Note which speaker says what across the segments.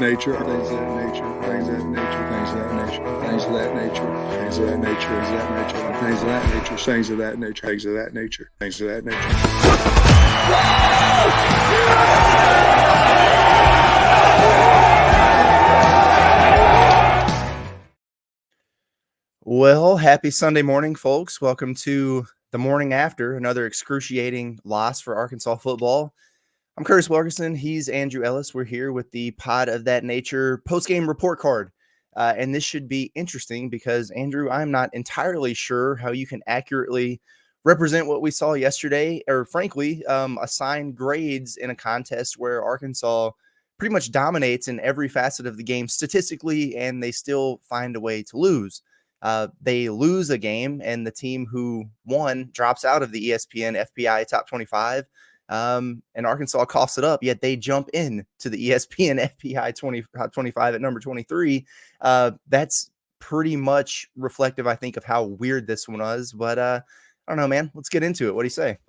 Speaker 1: nature, things of that nature, things of that nature, things of that nature, things of that nature, things of that nature, things of that nature, things of that nature, things of that nature, things of that nature, things of that nature.
Speaker 2: Well, happy Sunday morning, folks. Welcome to the morning after another excruciating loss for Arkansas football. I'm Curtis Wilkerson. He's Andrew Ellis. We're here with the Pod of That Nature post-game report card. And this should be interesting because, Andrew, I'm not entirely sure how you can accurately represent what we saw yesterday or, frankly, assign grades in a contest where Arkansas pretty much dominates in every facet of the game statistically, and they still find a way to lose. They lose a game, and the team who won drops out of the ESPN FPI Top 25. And Arkansas coughs it up, yet they jump in to the ESPN FPI 25 at number 23. That's pretty much reflective, I think, of how weird this one was. But I don't know, man. Let's get into it. What do you say?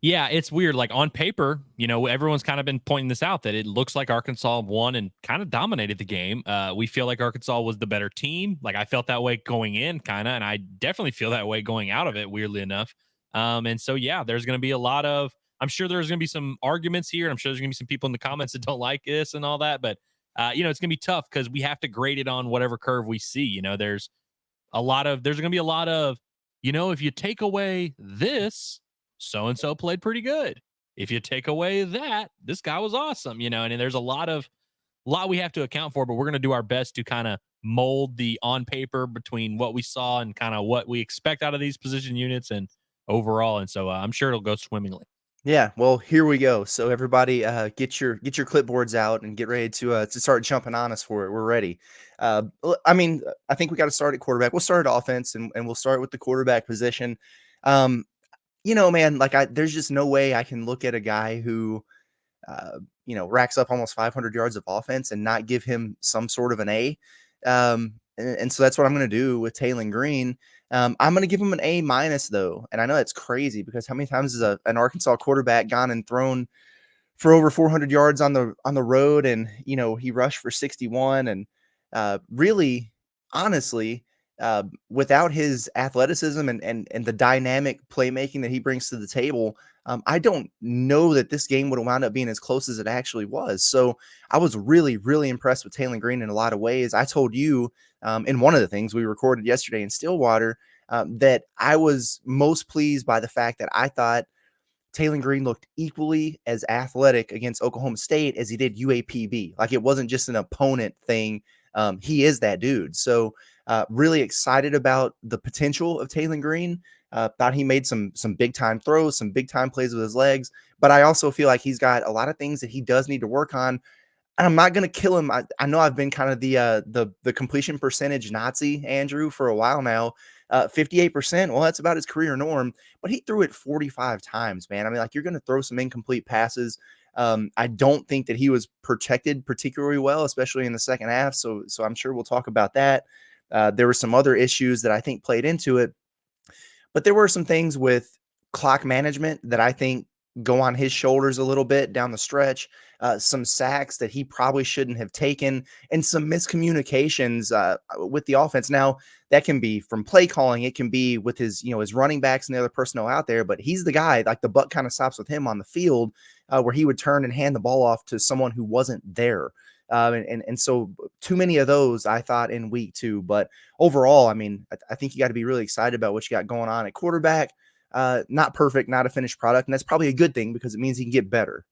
Speaker 3: Yeah, it's weird. Like on paper, everyone's kind of been pointing this out that it looks like Arkansas won and kind of dominated the game. We feel like Arkansas was the better team. Like I felt that way going in kind of, and I definitely feel that way going out of it, weirdly enough. And so, yeah, there's going to be I'm sure there's going to be some arguments here. And I'm sure there's going to be some people in the comments that don't like this and all that. But, it's going to be tough because we have to grade it on whatever curve we see. There's going to be a lot of, if you take away this, so-and-so played pretty good. If you take away that, this guy was awesome, and there's a lot we have to account for, but we're going to do our best to kind of mold the on paper between what we saw and kind of what we expect out of these position units and overall. And so I'm sure it'll go swimmingly.
Speaker 2: Yeah, well, here we go. So everybody, get your clipboards out and get ready to start jumping on us for it. We're ready. I think we got to start at quarterback. We'll start at offense, and we'll start with the quarterback position. Man, there's just no way I can look at a guy who, racks up almost 500 yards of offense and not give him some sort of an A. And so that's what I'm going to do with Taylen Green. I'm going to give him an A minus though. And I know that's crazy because how many times has an Arkansas quarterback gone and thrown for over 400 yards on the road, and he rushed for 61, and really, honestly, without his athleticism and the dynamic playmaking that he brings to the table, I don't know that this game would have wound up being as close as it actually was. So I was really, really impressed with Taylen Green in a lot of ways. I told you in one of the things we recorded yesterday in Stillwater that I was most pleased by the fact that I thought Taylen Green looked equally as athletic against Oklahoma State as he did UAPB. Like it wasn't just an opponent thing. He is that dude. So really excited about the potential of Taylen Green. Thought he made some big time throws, some big time plays with his legs, but I also feel like he's got a lot of things that he does need to work on. And I'm not going to kill him. I know I've been kind of the completion percentage Nazi, Andrew, for a while now. 58%. Well, that's about his career norm, but he threw it 45 times, man. I mean, like you're going to throw some incomplete passes. I don't think that he was protected particularly well, especially in the second half. So I'm sure we'll talk about that. There were some other issues that I think played into it, but there were some things with clock management that I think go on his shoulders a little bit down the stretch, some sacks that he probably shouldn't have taken, and some miscommunications with the offense. Now, that can be from play calling. It can be with his running backs and the other personnel out there, but he's the guy, like the buck kind of stops with him on the field where he would turn and hand the ball off to someone who wasn't there. And so too many of those, I thought, in week 2. But overall, I mean, I think you got to be really excited about what you got going on at quarterback. Not perfect, not a finished product. And that's probably a good thing because it means he can get better.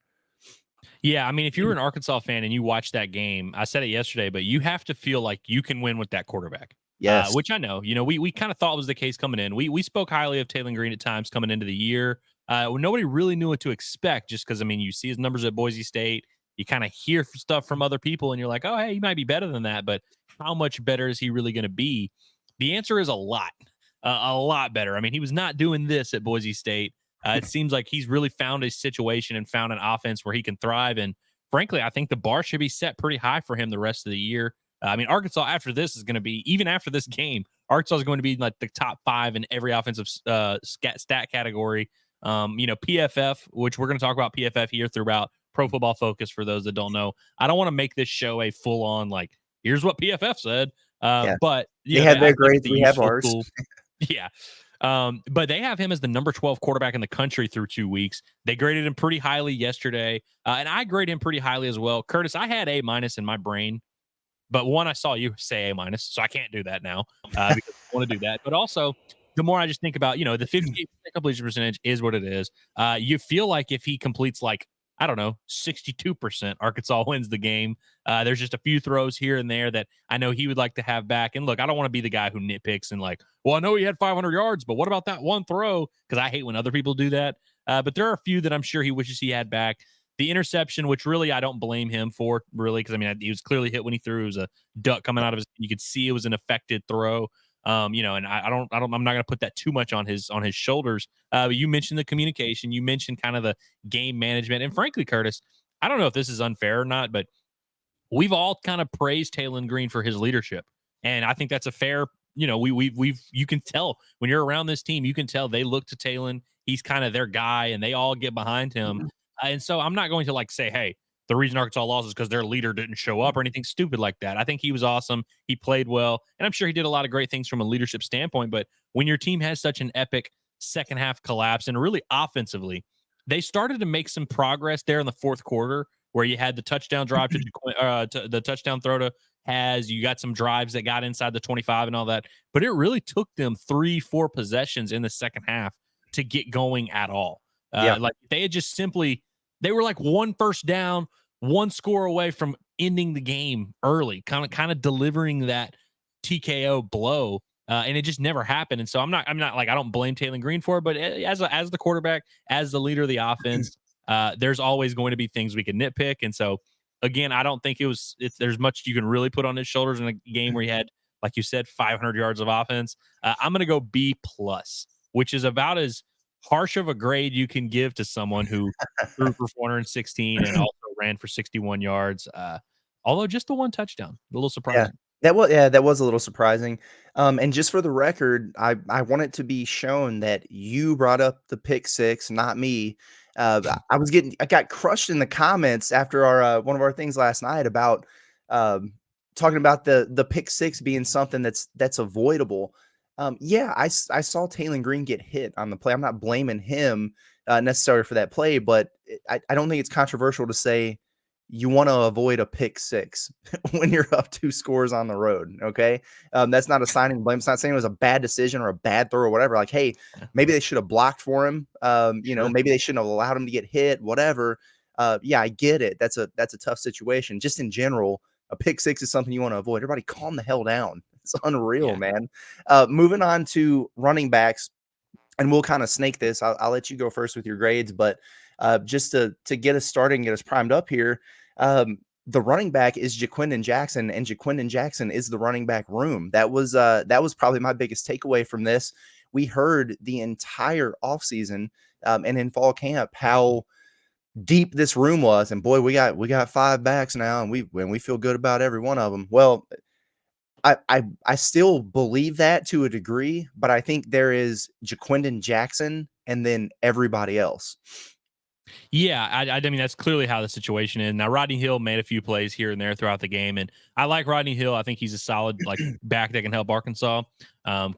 Speaker 3: Yeah, I mean, if you're an Arkansas fan and you watch that game, I said it yesterday, but you have to feel like you can win with that quarterback.
Speaker 2: Yes.
Speaker 3: Which I know. We kind of thought was the case coming in. We spoke highly of Taylen Green at times coming into the year. Nobody really knew what to expect just because, I mean, you see his numbers at Boise State. You kind of hear stuff from other people, and you're like, oh, hey, he might be better than that. But how much better is he really going to be? The answer is a lot better. I mean, he was not doing this at Boise State. It seems like he's really found a situation and found an offense where he can thrive. And frankly, I think the bar should be set pretty high for him the rest of the year. I mean, Arkansas after this is going to be, even after this game, Arkansas is going to be like the top 5 in every offensive stat category. PFF, which we're going to talk about PFF here throughout Pro Football Focus, for those that don't know. I don't want to make this show a full on like, here's what PFF said. But
Speaker 2: they had their grades, we have ours.
Speaker 3: Tool. Yeah. But they have him as the number 12 quarterback in the country through 2 weeks. They graded him pretty highly yesterday. And I grade him pretty highly as well. Curtis, I had A- in my brain, but one, I saw you say A-, so I can't do that now because I want to do that. But also, the more I just think about, the 58% completion percentage is what it is. You feel like if he completes like, I don't know, 62%, Arkansas wins the game. There's just a few throws here and there that I know he would like to have back. And look, I don't want to be the guy who nitpicks and like, well, I know he had 500 yards, but what about that one throw? Because I hate when other people do that. But there are a few that I'm sure he wishes he had back. The interception, which really I don't blame him for, really, because I mean he was clearly hit when he threw. It was a duck coming out of his. You could see it was an affected throw. And I'm not going to put that too much on his shoulders. But you mentioned the communication, you mentioned kind of the game management, and frankly, Curtis, I don't know if this is unfair or not, but we've all kind of praised Taylon Green for his leadership, and I think that's a fair. You can tell when you're around this team, you can tell they look to Taylon. He's kind of their guy, and they all get behind him. And so I'm not going to like say, hey, the reason Arkansas lost is because their leader didn't show up or anything stupid like that. I think he was awesome. He played well, and I'm sure he did a lot of great things from a leadership standpoint. But when your team has such an epic second half collapse, and really offensively, they started to make some progress there in the fourth quarter, where you had the touchdown drive to the touchdown throw to Has. You got some drives that got inside the 25 and all that, but it really took them 3-4 possessions in the second half to get going at all. Like they had just simply. They were like one first down, one score away from ending the game early, kind of delivering that TKO blow, and it just never happened. And so I'm not like I don't blame Taylon Green for it, but as the quarterback, as the leader of the offense, there's always going to be things we can nitpick. And so again, I don't think there's much you can really put on his shoulders in a game where he had, like you said, 500 yards of offense. I'm going to go B+, which is about as harsh of a grade you can give to someone who threw for 416 and also ran for 61 yards. Although just the one touchdown, a little surprising.
Speaker 2: That was a little surprising. And just for the record, I want it to be shown that you brought up the pick six, not me. I got crushed in the comments after our one of our things last night about talking about the pick six being something that's avoidable. I saw Taylon Green get hit on the play. I'm not blaming him necessarily for that play, but I don't think it's controversial to say you want to avoid a pick six when you're up 2 scores on the road. Okay. That's not assigning blame. It's not saying it was a bad decision or a bad throw or whatever. Like, hey, maybe they should have blocked for him. Maybe they shouldn't have allowed him to get hit, whatever. I get it. That's a tough situation. Just in general, a pick six is something you want to avoid. Everybody calm the hell down. It's unreal, man. Moving on to running backs, and we'll kind of snake this. I'll let you go first with your grades, but just to get us started and get us primed up here, the running back is Ja'Quinden Jackson, and Ja'Quinden Jackson is the running back room. That was probably my biggest takeaway from this. We heard the entire offseason and in fall camp how deep this room was, and boy, we got 5 backs now, and we feel good about every one of them. Well, I still believe that to a degree, but I think there is Ja'Quinden Jackson and then everybody else.
Speaker 3: Yeah, I mean, that's clearly how the situation is. Now, Rodney Hill made a few plays here and there throughout the game, and I like Rodney Hill. I think he's a solid back that can help Arkansas.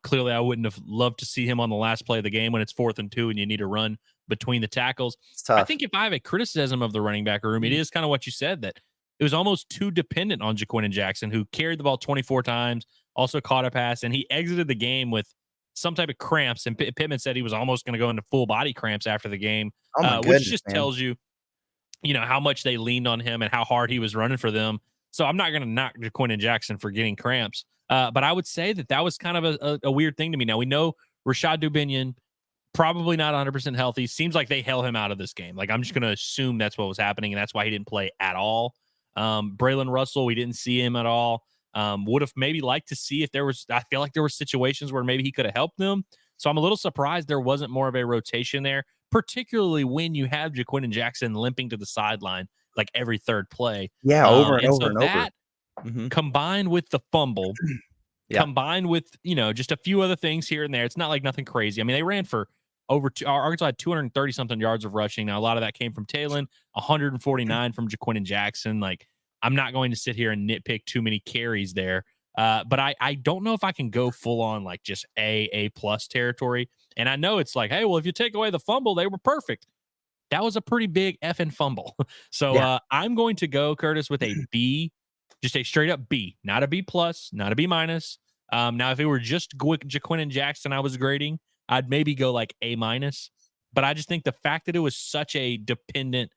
Speaker 3: Clearly, I wouldn't have loved to see him on the last play of the game when it's 4th and 2 and you need to run between the tackles. I think if I have a criticism of the running back room, it is kind of what you said, that it was almost too dependent on Ja'Quinden Jackson, who carried the ball 24 times, also caught a pass, and he exited the game with some type of cramps. And Pittman said he was almost going to go into full body cramps after the game, which just tells you, how much they leaned on him and how hard he was running for them. So I'm not going to knock Ja'Quinden Jackson for getting cramps. But I would say that was kind of a weird thing to me. Now, we know Rashad Dubinion, probably not 100% healthy. Seems like they held him out of this game. Like, I'm just going to assume that's what was happening, and that's why he didn't play at all. Braylon Russell, we didn't see him at all. Would have maybe liked to see if I feel like there were situations where maybe he could have helped them. So I'm a little surprised there wasn't more of a rotation there, particularly when you have Ja'Quinden Jackson limping to the sideline like every third play.
Speaker 2: Yeah, over and over
Speaker 3: so
Speaker 2: and
Speaker 3: that,
Speaker 2: over.
Speaker 3: Combined with the fumble, combined with, just a few other things here and there. It's not like nothing crazy. I mean, they ran for Arkansas had 230 something yards of rushing. Now, a lot of that came from Talon, 149 from Jaquin and Jackson. Like, I'm not going to sit here and nitpick too many carries there. But I don't know if I can go full on like just A plus territory. And I know it's like, hey, well, if you take away the fumble, they were perfect. That was a pretty big effing fumble. So I'm going to go, Curtis, with a B, just a straight up B, not a B plus, not a B minus. Now, if it were just Jaquin and Jackson I was grading, I'd maybe go like A minus. But I just think the fact that it was such a dependent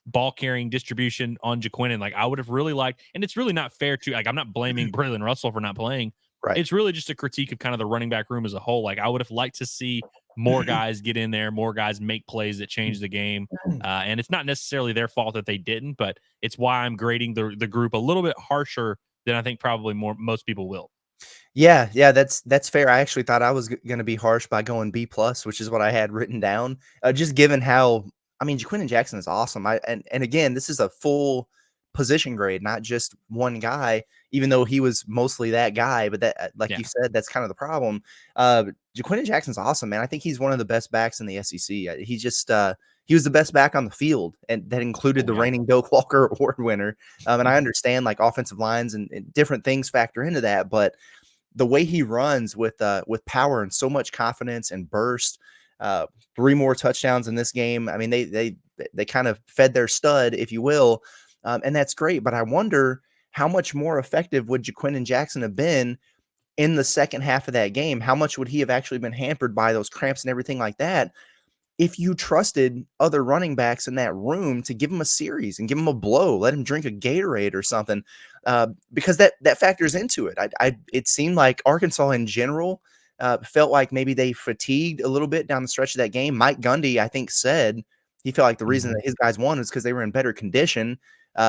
Speaker 3: ball carrying distribution on Jaquin, and like I would have really liked, and it's really not fair to, like, I'm not blaming Braylon Russell for not playing.
Speaker 2: Right.
Speaker 3: It's really just a critique of kind of the running back room as a whole. Like, I would have liked to see more guys get in there, more guys make plays that change the game. And it's not necessarily their fault that they didn't, but it's why I'm grading the group a little bit harsher than I think probably most people will.
Speaker 2: Yeah, that's fair. I actually thought I was going to be harsh by going B plus, which is what I had written down. Just given how, I mean, Jaquin and Jackson is awesome. And again, this is a full position grade, not just one guy, even though he was mostly that guy. But that, like you said, that's kind of the problem. Jaquin and Jackson's awesome, man. I think he's one of the best backs in the SEC. He just he was the best back on the field, and that included the reigning Doak Walker Award winner. And I understand like offensive lines and different things factor into that, but the way he runs with power and so much confidence and burst, 3 more touchdowns in this game. I mean, they kind of fed their stud, if you will, and that's great. But I wonder how much more effective would Jaquin and Jackson have been in the second half of that game? How much would he have actually been hampered by those cramps and everything like that if you trusted other running backs in that room to give him a series and give him a blow, let him drink a Gatorade or something, because that factors into it. It seemed like Arkansas in general felt like maybe they fatigued a little bit down the stretch of that game. Mike Gundy, I think, said he felt like the reason that his guys won is because they were in better condition,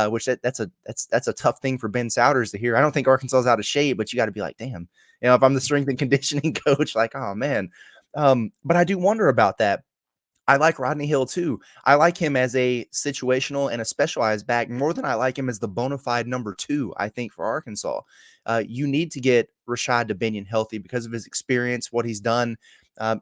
Speaker 2: which that's a tough thing for Ben Souders to hear. I don't think Arkansas is out of shape, but you got to be like, damn, if I'm the strength and conditioning coach, like, oh man. But I do wonder about that. I like Rodney Hill too. I like him as a situational and a specialized back more than I like him as the bona fide number 2, I think, for Arkansas. You need to get Rashad Dubinion healthy because of his experience, what he's done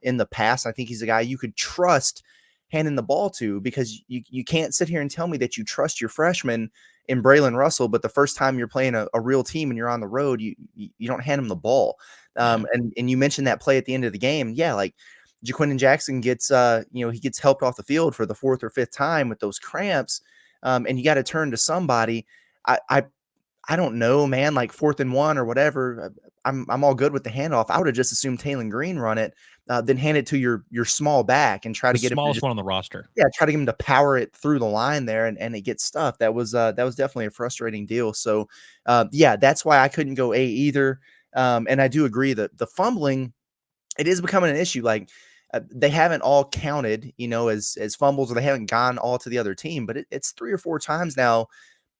Speaker 2: in the past. I think he's a guy you could trust handing the ball to, because you can't sit here and tell me that you trust your freshman in Braylon Russell, but the first time you're playing a real team and you're on the road, you don't hand him the ball. And you mentioned that play at the end of the game. Yeah, like, Jaquin and Jackson gets, he gets helped off the field for the 4th or 5th time with those cramps, and you got to turn to somebody. I don't know, man. Like 4th and 1 or whatever. I'm all good with the handoff. I would have just assumed Talon Green run it, then hand it to your small back and try to get
Speaker 3: the smallest one on the roster.
Speaker 2: Yeah, try to get him to power it through the line there, and it gets stuffed. That was definitely a frustrating deal. So, that's why I couldn't go A either. And I do agree that the fumbling, it is becoming an issue. Like, they haven't all counted, as fumbles, or they haven't gone all to the other team, but it's 3 or 4 times now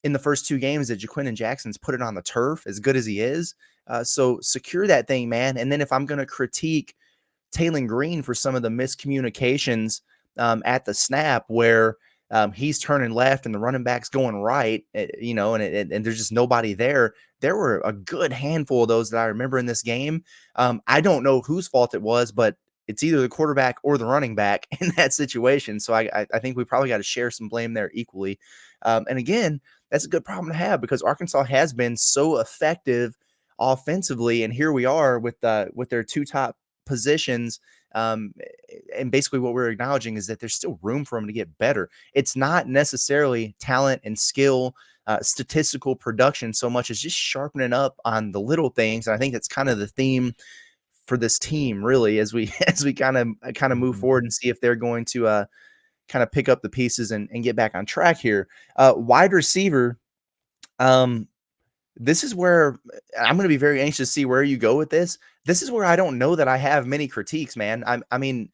Speaker 2: in the first 2 games that Jaquin and Jackson's put it on the turf, as good as he is. So secure that thing, man. And then if I'm going to critique Talon Green for some of the miscommunications at the snap, where he's turning left and the running back's going right, and there's just nobody there. There were a good handful of those that I remember in this game. I don't know whose fault it was, but it's either the quarterback or the running back in that situation. So I think we probably got to share some blame there equally. And again, that's a good problem to have, because Arkansas has been so effective offensively, and here we are with their 2 top positions. And basically what we're acknowledging is that there's still room for them to get better. It's not necessarily talent and skill, statistical production, so much as just sharpening up on the little things. And I think that's kind of the theme for this team, really, as we kind of move forward and see if they're going to kind of pick up the pieces and get back on track here. Wide receiver, this is where I'm going to be very anxious to see where you go with this. This is where I don't know that I have many critiques, man. I mean,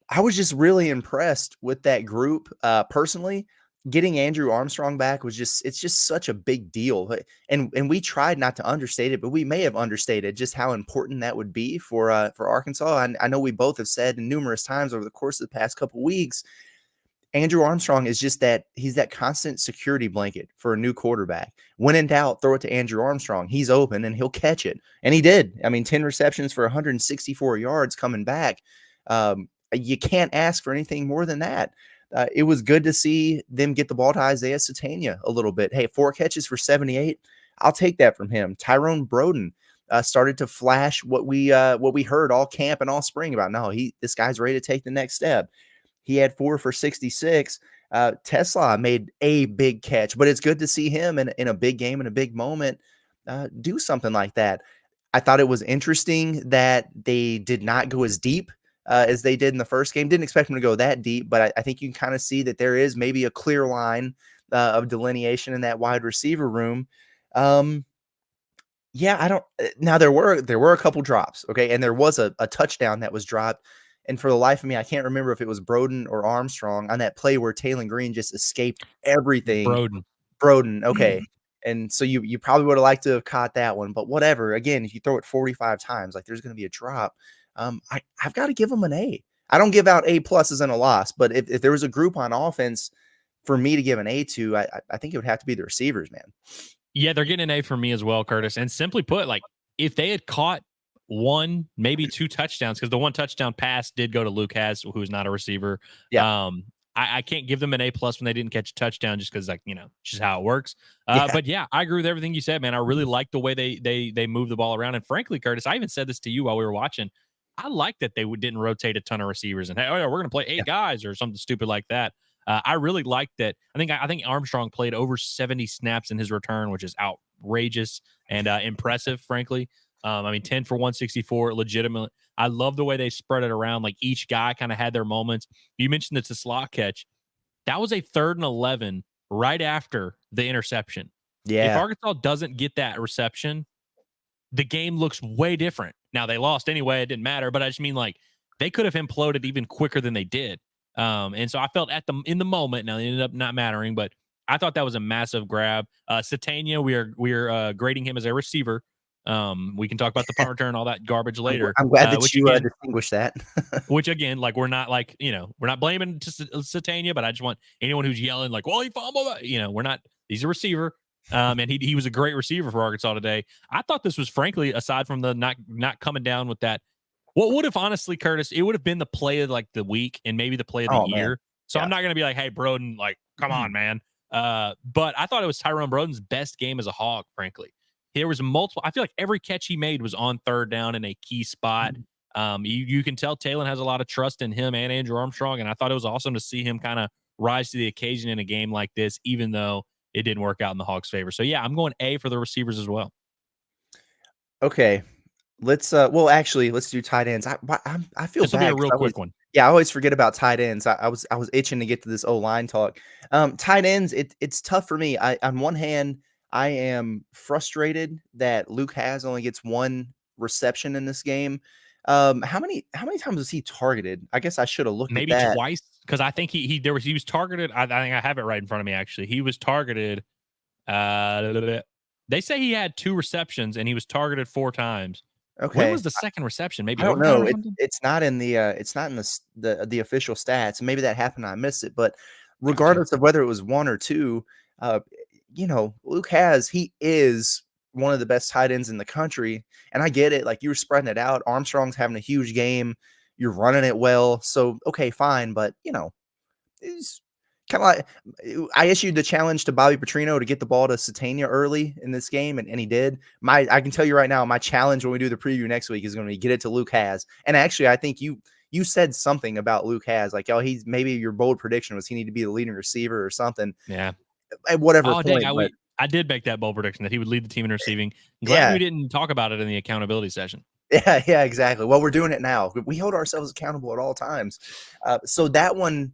Speaker 2: I was just really impressed with that group personally. Getting Andrew Armstrong back it's just such a big deal. And we tried not to understate it, but we may have understated just how important that would be for Arkansas. I know we both have said numerous times over the course of the past couple weeks, Andrew Armstrong is just he's that constant security blanket for a new quarterback. When in doubt, throw it to Andrew Armstrong. He's open and he'll catch it. And he did. I mean, 10 receptions for 164 yards coming back. You can't ask for anything more than that. It was good to see them get the ball to Isaiah Satania a little bit. Hey, 4 catches for 78. I'll take that from him. Tyrone Broden started to flash what we heard all camp and all spring about. No, this guy's ready to take the next step. He had 4 for 66. Tesla made a big catch, but it's good to see him in a big game, in a big moment, do something like that. I thought it was interesting that they did not go as deep as they did in the first game. Didn't expect them to go that deep, but I think you can kind of see that there is maybe a clear line of delineation in that wide receiver room. Yeah, I don't. Now there were a couple drops, okay, and there was a touchdown that was dropped, and for the life of me, I can't remember if it was Broden or Armstrong on that play where Taylon Green just escaped everything. Broden, okay. And so you probably would have liked to have caught that one, but whatever. Again, if you throw it 45 times, like there's going to be a drop. I've got to give them an A. I don't give out A pluses and a loss, but if there was a group on offense for me to give an A to, I think it would have to be the receivers, man.
Speaker 3: Yeah, they're getting an A from me as well, Curtis. And simply put, like if they had caught 1, maybe 2 touchdowns, because the 1 touchdown pass did go to Luke Has, who's not a receiver.
Speaker 2: Yeah.
Speaker 3: I can't give them an A plus when they didn't catch a touchdown, just because, like, just how it works.
Speaker 2: Yeah.
Speaker 3: But yeah, I agree with everything you said, man. I really like the way they move the ball around. And frankly, Curtis, I even said this to you while we were watching. I like that they didn't rotate a ton of receivers and, hey, oh yeah, we're going to play 8 guys or something stupid like that. I really like that. I think Armstrong played over 70 snaps in his return, which is outrageous and impressive, frankly. 10 for 164, legitimate. I love the way they spread it around. Like each guy kind of had their moments. You mentioned the slot catch. That was a 3rd and 11 right after the interception.
Speaker 2: Yeah.
Speaker 3: If Arkansas doesn't get that reception, the game looks way different. Now they lost anyway. It didn't matter, but I just mean like they could have imploded even quicker than they did. And so I felt in the moment, now it ended up not mattering, but I thought that was a massive grab. Satania, we are grading him as a receiver. We can talk about the punt return, all that garbage later.
Speaker 2: I'm glad that you distinguish that.
Speaker 3: Which again, like we're not blaming Satania, but I just want anyone who's yelling like, well, he fumbled. We're not. He's a receiver. And he was a great receiver for Arkansas today. I thought this was frankly, aside from the not coming down with that. What would have honestly, Curtis, it would have been the play of like the week and maybe the play of the year. Man. So yeah. I'm not going to be like, hey, Broden, like, come on, man. But I thought it was Tyrone Broden's best game as a Hog, frankly. There was multiple. I feel like every catch he made was on 3rd down in a key spot. You can tell Taylon has a lot of trust in him and Andrew Armstrong. And I thought it was awesome to see him kind of rise to the occasion in a game like this, even though it didn't work out in the Hogs' favor. So yeah, I'm going A for the receivers as well.
Speaker 2: Okay. Let's do tight ends. I feel
Speaker 3: this will be a real quick one.
Speaker 2: Yeah, I always forget about tight ends. I was itching to get to this O-line talk. Tight ends, it's tough for me. On one hand, I am frustrated that Luke Has only gets 1 reception in this game. How many times was he targeted? I guess I should have looked
Speaker 3: maybe
Speaker 2: at that.
Speaker 3: Twice, because I think he was targeted. I think I have it right in front of me. Actually, he was targeted. They say he had 2 receptions and he was targeted 4 times.
Speaker 2: Okay.
Speaker 3: When was the second reception? Maybe
Speaker 2: I don't know. It's not in the the official stats. Maybe that happened. I missed it. But regardless of whether it was 1 or 2, Luke he is one of the best tight ends in the country, and I get it. Like you were spreading it out. Armstrong's having a huge game. You're running it well. So okay, fine. But it's kind of like I issued the challenge to Bobby Petrino to get the ball to Satania early in this game, and he did. I can tell you right now, my challenge when we do the preview next week is going to be get it to Luke Has. And actually, I think you said something about Luke Has, like, oh, he's maybe your bold prediction was he need to be the leading receiver or something.
Speaker 3: Yeah.
Speaker 2: At whatever point.
Speaker 3: Dang, I did make that bold prediction that he would lead the team in receiving. Glad we didn't talk about it in the accountability session.
Speaker 2: Yeah, exactly. Well, we're doing it now. We hold ourselves accountable at all times. So that one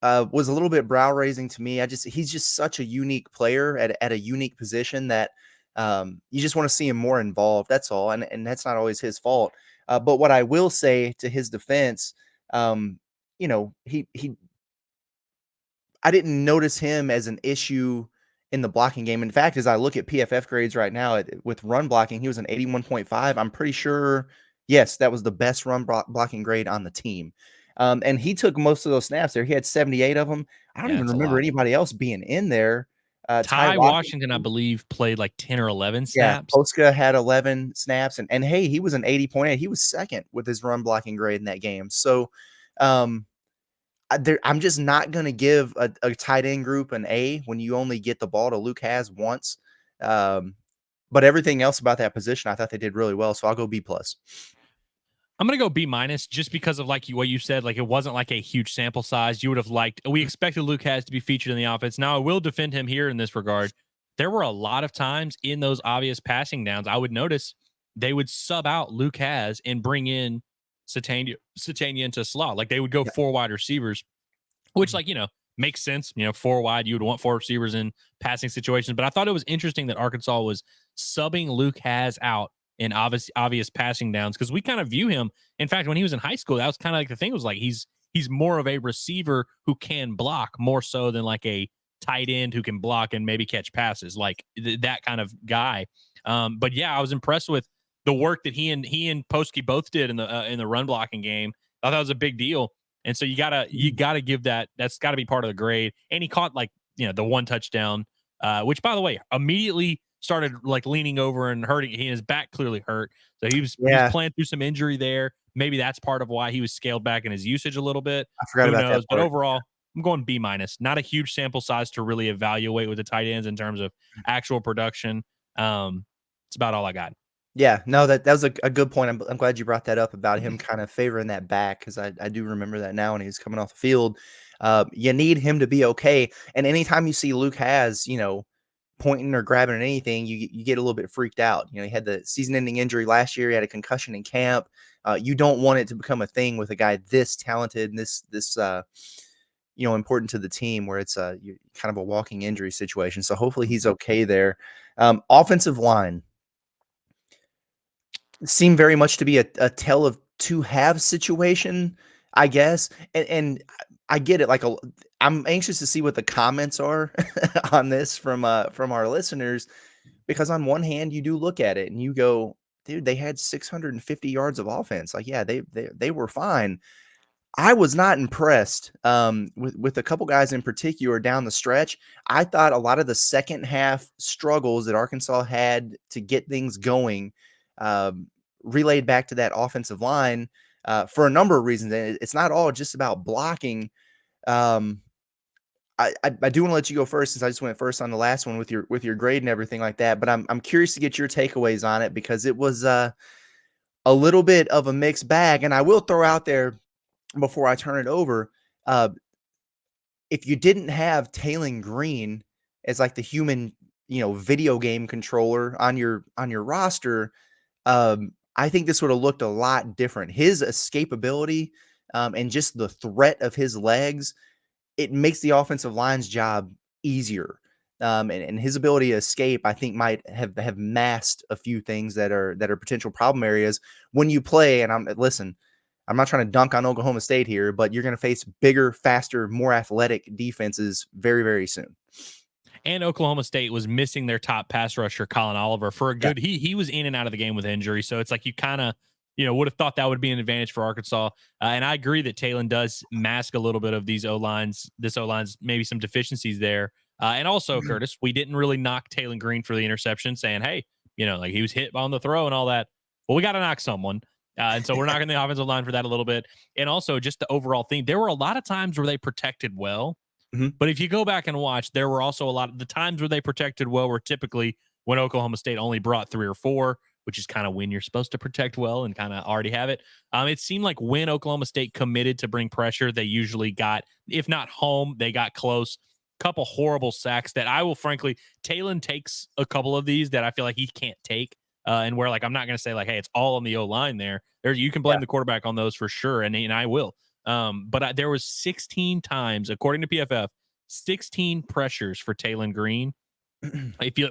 Speaker 2: was a little bit brow raising to me. He's just such a unique player at a unique position that you just want to see him more involved. That's all. And that's not always his fault. But what I will say to his defense, I didn't notice him as an issue in the blocking game. In fact, as I look at PFF grades right now with run blocking, he was an 81.5. I'm pretty sure, yes, that was the best run blocking grade on the team. And he took most of those snaps there. He had 78 of them. I don't even remember anybody else being in there
Speaker 3: Ty Washington, I believe, played like 10 or 11
Speaker 2: Yeah,
Speaker 3: snaps.
Speaker 2: Polska had 11 snaps, and hey, he was an 80.8. He was second with his run blocking grade in that game. So, I'm just not going to give a tight end group an A when you only get the ball to Luke Has once. But everything else about that position, I thought they did really well. So I'll go B+.
Speaker 3: I'm going to go B- just because of like what you said. Like it wasn't like a huge sample size. You would have liked, we expected Luke Has to be featured in the offense. Now I will defend him here in this regard. There were a lot of times in those obvious passing downs, I would notice they would sub out Luke Has and bring in Satania into slot. Like they would go 4 wide receivers, which like, makes sense. 4 wide, you would want 4 receivers in passing situations. But I thought it was interesting that Arkansas was subbing Luke Has out in obvious passing downs, because we kind of view him. In fact, when he was in high school, that was kind of like the thing, was like he's more of a receiver who can block more so than like a tight end who can block and maybe catch passes, like that kind of guy. But yeah, I was impressed with the work that he and Posky both did in the run blocking game. I thought that was a big deal. And so you gotta give that's got to be part of the grade. And he caught like the 1 touchdown, which by the way immediately started like leaning over and hurting. His back clearly hurt, so he was playing through some injury there. Maybe that's part of why he was scaled back in his usage a little bit.
Speaker 2: I forgot about that.
Speaker 3: But overall, I'm going B-. Not a huge sample size to really evaluate with the tight ends in terms of actual production. It's about all I got.
Speaker 2: Yeah, no, that was a good point. I'm glad you brought that up about him kind of favoring that back, because I do remember that now when he's coming off the field. You need him to be okay. And anytime you see Luke Has, pointing or grabbing at anything, you get a little bit freaked out. He had the season-ending injury last year. He had a concussion in camp. You don't want it to become a thing with a guy this talented and this important to the team, where it's kind of a walking injury situation. So hopefully he's okay there. Offensive line seemed very much to be a tale of two halves situation, I guess. And I get it. Like I'm anxious to see what the comments are on this from our listeners, because on one hand you do look at it and you go, dude, they had 650 yards of offense. Like, yeah, they were fine. I was not impressed with a couple guys in particular down the stretch. I thought a lot of the second half struggles that Arkansas had to get things going relayed back to that offensive line for a number of reasons. And it's not all just about blocking. I do want to let you go first, since I just went first on the last one with your grade and everything like that. But I'm curious to get your takeaways on it, because it was a little bit of a mixed bag. And I will throw out there, before I turn it over, if you didn't have Taylon Green as like the human, video game controller on your roster, I think this would have looked a lot different. His escapability and just the threat of his legs, it makes the offensive line's job easier. And his ability to escape, I think, might have masked a few things that are potential problem areas when you play. And I'm not trying to dunk on Oklahoma State here, but you're going to face bigger, faster, more athletic defenses very, very soon.
Speaker 3: And Oklahoma State was missing their top pass rusher, Colin Oliver, for a good. He was in and out of the game with injury, so it's like you kind of would have thought that would be an advantage for Arkansas. And I agree that Taylon does mask a little bit of these O-lines. This O-line's maybe some deficiencies there. And also, Curtis, we didn't really knock Taylon Green for the interception, saying, hey, like he was hit on the throw and all that. Well, we got to knock someone. And so we're knocking the offensive line for that a little bit. And also just the overall thing. There were a lot of times where they protected well. Mm-hmm. But if you go back and watch, there were also a lot of the times where they protected well were typically when Oklahoma State only brought 3 or 4, which is kind of when you're supposed to protect well and kind of already have it. It seemed like when Oklahoma State committed to bring pressure, they usually got, if not home, they got close. Couple horrible sacks that I will frankly, Taylon takes a couple of these that I feel like he can't take. And where, like, I'm not going to say, like, hey, it's all on the O-line there. You can blame the quarterback on those for sure, and I will. But there was 16 times, according to PFF, 16 pressures for Taylon Green.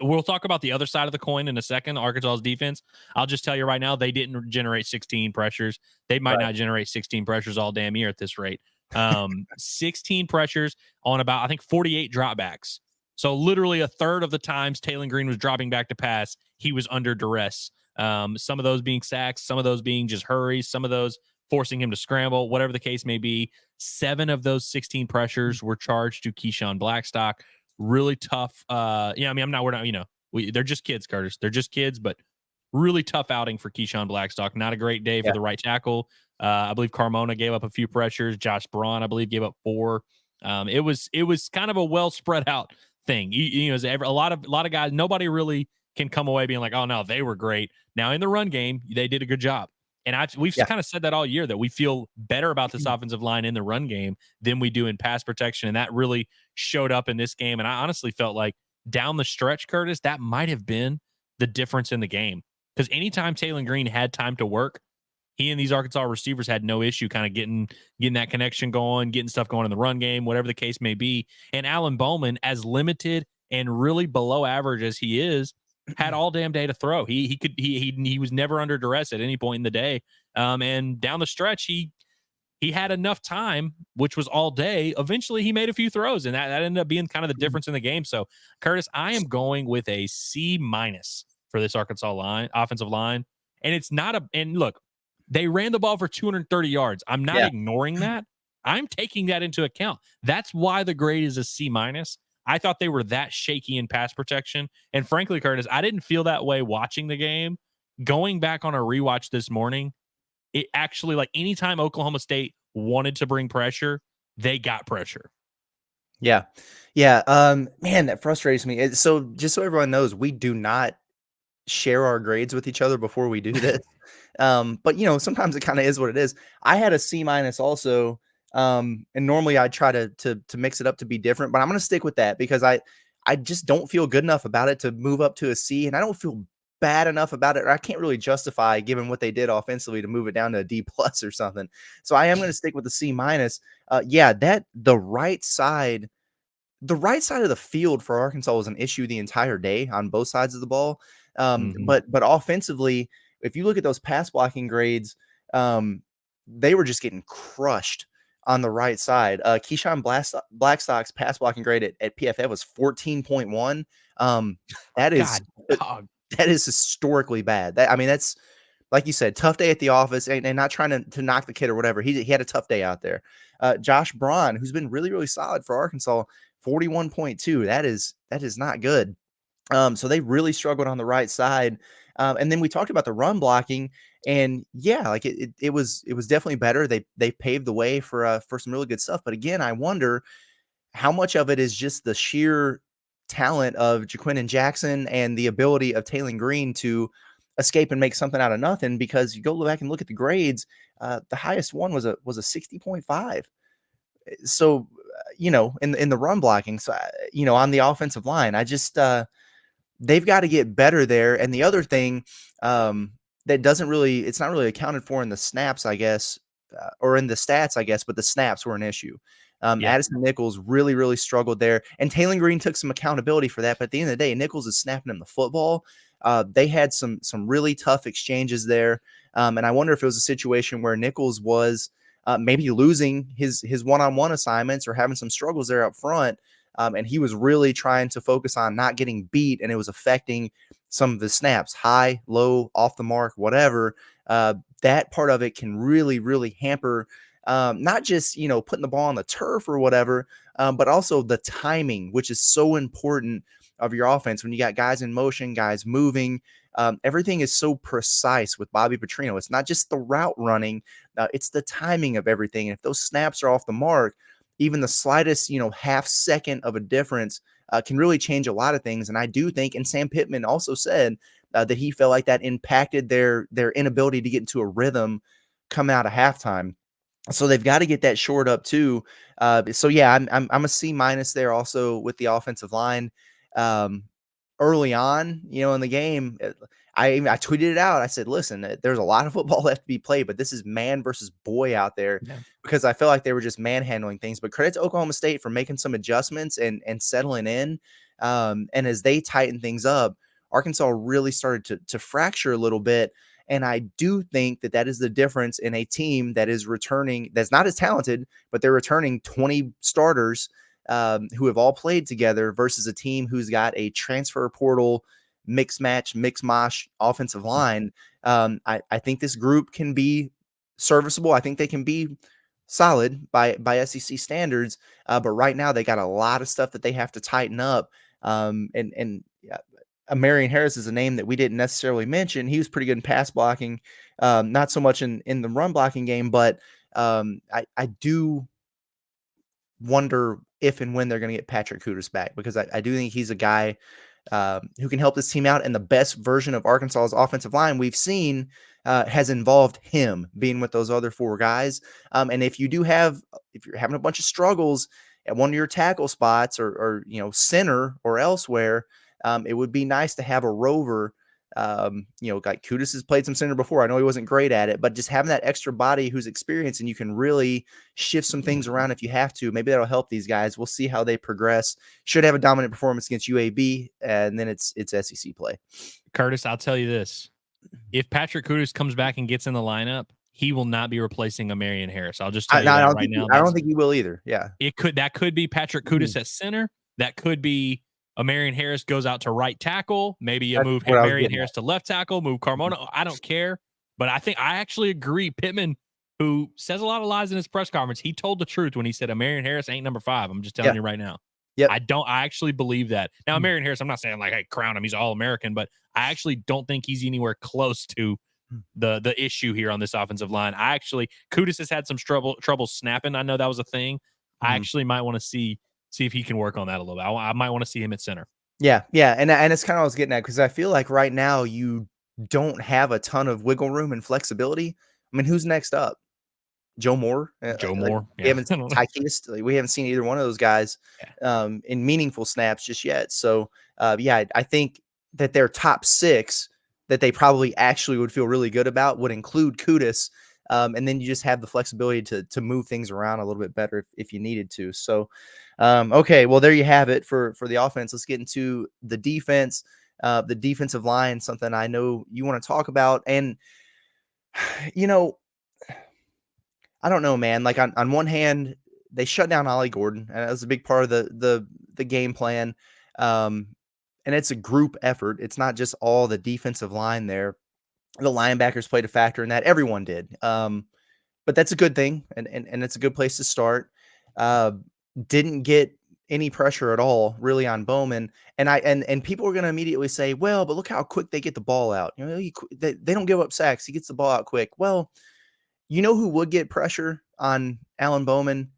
Speaker 3: We'll talk about the other side of the coin in a second, Arkansas's defense. I'll just tell you right now, they didn't generate 16 pressures. They might not generate 16 pressures all damn year at this rate. 16 pressures on about, I think, 48 dropbacks. So literally a third of the times Taylon Green was dropping back to pass, he was under duress. Some of those being sacks, some of those being just hurries, some of those forcing him to scramble, whatever the case may be. 7 of those 16 pressures were charged to Keyshawn Blackstock. really tough. Yeah, I mean, we're not, they're just kids, Curtis. They're just kids, but really tough outing for Keyshawn Blackstock. Not a great day for
Speaker 2: Yeah.
Speaker 3: the right tackle. I believe Carmona gave up a few pressures. Josh Braun, I believe, gave up 4. It was kind of a well spread out thing. A lot of guys, nobody really can come away being like, oh no, they were great. Now in the run game, they did a good job. And we've
Speaker 2: Yeah.
Speaker 3: kind of said that all year, that we feel better about this offensive line in the run game than we do in pass protection. And that really showed up in this game. And I honestly felt like down the stretch, Curtis, that might have been the difference in the game. Because anytime Taylor Green had time to work, he and these Arkansas receivers had no issue kind of getting that connection going, getting stuff going in the run game, whatever the case may be. And Alan Bowman, as limited and really below average as he is, had all damn day to throw. He was never under duress at any point in the day. And down the stretch, he had enough time, which was all day. Eventually, he made a few throws, and that ended up being kind of the difference in the game. So, Curtis, I am going with a C- for this Arkansas offensive line. And it's not and look, they ran the ball for 230 yards. I'm not ignoring that. I'm taking that into account. That's why the grade is a C-. I thought they were that shaky in pass protection. And frankly, Curtis, I didn't feel that way watching the game. Going back on a rewatch this morning, it actually, like, anytime Oklahoma State wanted to bring pressure, they got pressure.
Speaker 2: Yeah. Yeah. Man, that frustrates me. So just so everyone knows, we do not share our grades with each other before we do this. But sometimes it kind of is what it is. I had a C- also. And normally I try to mix it up to be different, but I'm going to stick with that because I just don't feel good enough about it to move up to a C, and I don't feel bad enough about it, or I can't really justify, given what they did offensively, to move it down to a D+ or something. So I am going to stick with the C-. That the right side of the field for Arkansas was an issue the entire day on both sides of the ball. But offensively, if you look at those pass blocking grades, they were just getting crushed on the right side. Keyshawn Blackstock's pass blocking grade at PFF was 14.1. That is that is historically bad. That's like you said, tough day at the office, and not trying to knock the kid or whatever. He had a tough day out there. Josh Braun, who's been really, really solid for Arkansas, 41.2. That is not good. So they really struggled on the right side. And then we talked about the run blocking, and like it was definitely better. They paved the way for some really good stuff. But again, I wonder how much of it is just the sheer talent of Jaquindon Jackson and the ability of Taylor Green to escape and make something out of nothing. Because you go back and look at the grades, the highest one was a 60.5. So in the run blocking, so on the offensive line, I just they've got to get better there. And the other thing that it's not really accounted for in the snaps, I guess, or in the stats, I guess, but the snaps were an issue. Addison Nichols really, really struggled there, and Taylor Green took some accountability for that. But at the end of the day, Nichols is snapping him the football. They had some really tough exchanges there, and I wonder if it was a situation where Nichols was maybe losing his one-on-one assignments or having some struggles there up front. And he was really trying to focus on not getting beat, and it was affecting some of the snaps, high, low, off the mark, whatever. That part of it can really, really hamper not just, putting the ball on the turf or whatever, but also the timing, which is so important of your offense. When you got guys in motion, guys moving, everything is so precise with Bobby Petrino. It's not just the route running, it's the timing of everything. And if those snaps are off the mark, even the slightest, half second of a difference can really change a lot of things. And I do think, and Sam Pittman also said that he felt like that impacted their inability to get into a rhythm coming out of halftime. So they've got to get that shored up too. So yeah, I'm a C- there also with the offensive line. Early on, in the game, I tweeted it out. I said, listen, there's a lot of football left to be played, but this is man versus boy out there, because I felt like they were just manhandling things. But credit to Oklahoma State for making some adjustments and settling in. And as they tighten things up, Arkansas really started to fracture a little bit. And I do think that is the difference in a team that is returning, that's not as talented, but they're returning 20 starters who have all played together versus a team who's got a transfer portal, mix mosh offensive line. I think this group can be serviceable. I think they can be solid by SEC standards, but right now they got a lot of stuff that they have to tighten up. Marion Harris is a name that we didn't necessarily mention. He was pretty good in pass blocking, not so much in the run blocking game, but I do wonder if and when they're going to get Patrick Kutas back, because I do think he's a guy who can help this team out. And the best version of Arkansas's offensive line we've seen has involved him being with those other 4 guys. And if you're having a bunch of struggles at one of your tackle spots or center or elsewhere, it would be nice to have a rover. Like Kutas has played some center before. I know he wasn't great at it, but just having that extra body who's experienced, and you can really shift some things around if you have to. Maybe that'll help these guys. We'll see how they progress. Should have a dominant performance against UAB, and then it's SEC play.
Speaker 3: Curtis, I'll tell you this. If Patrick Kutas comes back and gets in the lineup, he will not be replacing a Marion Harris. I'll just tell you that right now.
Speaker 2: I don't think he will either. Yeah.
Speaker 3: That could be Patrick Kutas at center. That could be a Marion Harris goes out to right tackle. Maybe you move Marion Harris to left tackle, move Carmona. I don't care. But I actually agree. Pittman, who says a lot of lies in his press conference, he told the truth when he said a Marion Harris ain't number 5. I'm just telling you right now.
Speaker 2: Yeah.
Speaker 3: I actually believe that. Now, Marion Harris, I'm not saying like, hey, crown him, he's All-American, but I actually don't think he's anywhere close to the issue here on this offensive line. Kutas has had some trouble snapping. I know that was a thing. I actually might want to see if he can work on that a little bit. I might want to see him at center.
Speaker 2: Yeah. And it's kind of what I was getting at, because I feel like right now you don't have a ton of wiggle room and flexibility. I mean, who's next up? Joe Moore.
Speaker 3: Moore.
Speaker 2: We haven't we haven't seen either one of those guys in meaningful snaps just yet. So I think that their top 6 that they probably actually would feel really good about would include Kutas. And then you just have the flexibility to move things around a little bit better if you needed to. So, okay, well, there you have it for the offense. Let's get into the defense, the defensive line, something I know you want to talk about. And, I don't know, man. Like on one hand, they shut down Ollie Gordon, and that was a big part of the game plan. And it's a group effort. It's not just all the defensive line there. The linebackers played a factor in that. Everyone did. But that's a good thing, and it's a good place to start. Didn't get any pressure at all, really, on Bowman. And people are going to immediately say, well, but look how quick they get the ball out. They don't give up sacks. He gets the ball out quick. Well, you know who would get pressure on Alan Bowman?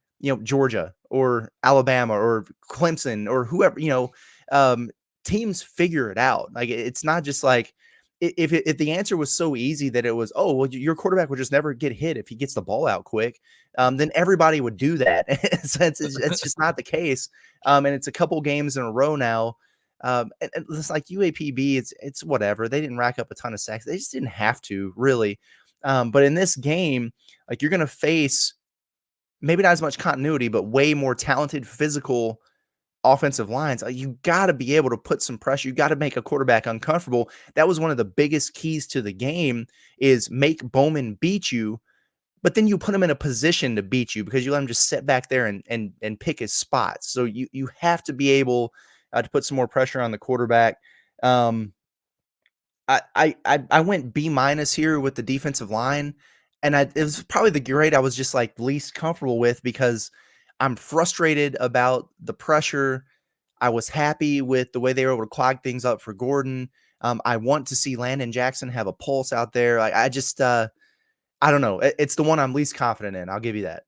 Speaker 2: Georgia or Alabama or Clemson or whoever. Teams figure it out. Like, it's not just like if the answer was so easy that it was, oh, well, your quarterback would just never get hit if he gets the ball out quick, then everybody would do that. So it's just not the case. And it's a couple games in a row now. And it's like UAPB, it's whatever. They didn't rack up a ton of sacks. They just didn't have to, really. But in this game, like, you're going to face maybe not as much continuity, but way more talented physical offensive lines. You got to be able to put some pressure. You got to make a quarterback uncomfortable. That was one of the biggest keys to the game, is make Bowman beat you, but then you put him in a position to beat you, because you let him just sit back there and pick his spots. So you have to be able to put some more pressure on the quarterback. I went B- here with the defensive line, and it was probably the grade I was just like least comfortable with, because I'm frustrated about the pressure. I was happy with the way they were able to clog things up for Gordon. I want to see Landon Jackson have a pulse out there. I just I don't know. It's the one I'm least confident in. I'll give you that.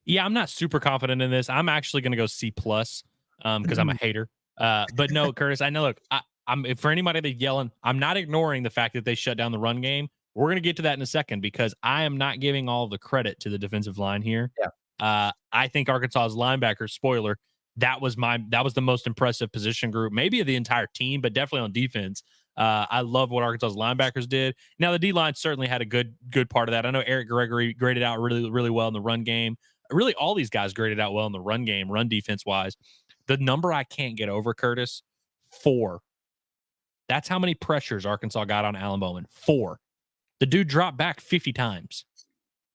Speaker 3: Yeah, I'm not super confident in this. I'm actually going to go C+, because I'm a hater. But no, Curtis, I know. Look, I'm for anybody that's yelling, I'm not ignoring the fact that they shut down the run game. We're going to get to that in a second, because I am not giving all the credit to the defensive line here.
Speaker 2: Yeah.
Speaker 3: I think Arkansas's linebacker, spoiler, that was the most impressive position group, maybe of the entire team, but definitely on defense. I love what Arkansas's linebackers did. Now, the D-line certainly had a good part of that. I know Eric Gregory graded out really, really well in the run game. Really, all these guys graded out well in the run game, run defense-wise. The number I can't get over, Curtis, 4. That's how many pressures Arkansas got on Alan Bowman. 4. The dude dropped back 50 times.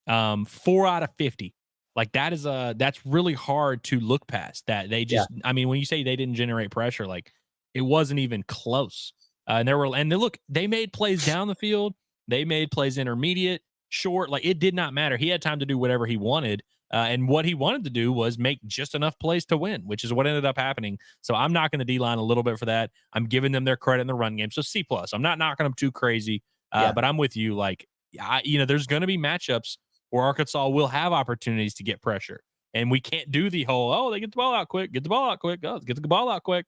Speaker 3: 4 out of 50. Like, that's really hard to look past. That they just, I mean, when you say they didn't generate pressure, like, it wasn't even close. They made plays down the field. They made plays intermediate. short. Like, it did not matter. He had time to do whatever he wanted. And what he wanted to do was make just enough plays to win, which is what ended up happening. So I'm knocking the D-line a little bit for that. I'm giving them their credit in the run game. So C+. I'm not knocking them too crazy. But I'm with you. Like, there's going to be matchups where Arkansas will have opportunities to get pressure. And we can't do the whole, oh, they get the ball out quick, get the ball out quick, oh, get the ball out quick.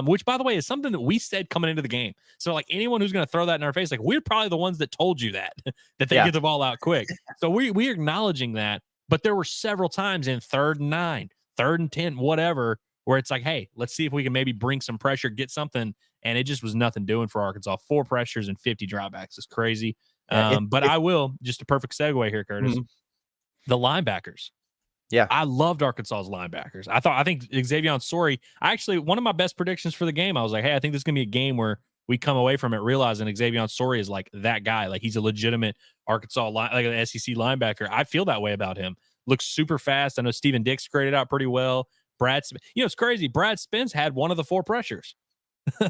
Speaker 3: Which, by the way, is something that we said coming into the game. So, like, anyone who's going to throw that in our face, like, we're probably the ones that told you that, that they get the ball out quick. So we're acknowledging that. But there were several times in 3rd and 9, 3rd and 10, whatever, where it's like, hey, let's see if we can maybe bring some pressure, get something. And it just was nothing doing for Arkansas. 4 pressures and 50 dropbacks is crazy. But I will, just a perfect segue here, Curtis.
Speaker 2: Mm-hmm.
Speaker 3: The linebackers.
Speaker 2: Yeah.
Speaker 3: I loved Arkansas's linebackers. I think Xavier Sorey, one of my best predictions for the game, I was like, hey, I think this is going to be a game where we come away from it realizing Xavier Sorey is like that guy. Like, he's a legitimate Arkansas, like an SEC linebacker. I feel that way about him. Looks super fast. I know Steven Dix graded out pretty well. It's crazy. Brad Spence had one of the 4 pressures.